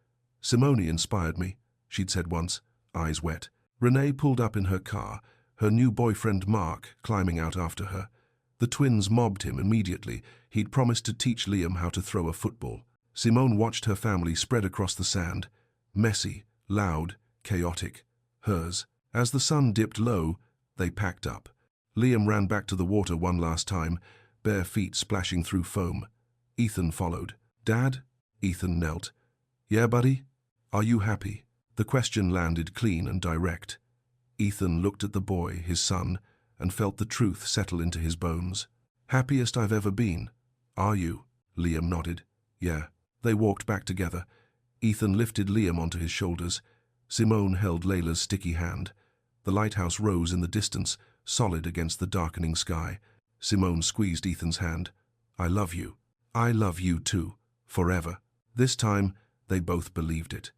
"Simone inspired me," she'd said once, eyes wet. Renee pulled up in her car, her new boyfriend Mark climbing out after her. The twins mobbed him immediately. He'd promised to teach Liam how to throw a football. Simone watched her family spread across the sand, messy, loud, chaotic. Hers. As the sun dipped low, they packed up. Liam ran back to the water one last time, bare feet splashing through foam. Ethan followed. "Dad?" Ethan knelt. "Yeah, buddy? Are you happy?" The question landed clean and direct. Ethan looked at the boy, his son, and felt the truth settle into his bones. "Happiest I've ever been." "Are you?" Liam nodded. "Yeah." They walked back together. Ethan lifted Liam onto his shoulders. Simone held Layla's sticky hand. The lighthouse rose in the distance, solid against the darkening sky. Simone squeezed Ethan's hand. "I love you." "I love you too. Forever." This time, they both believed it.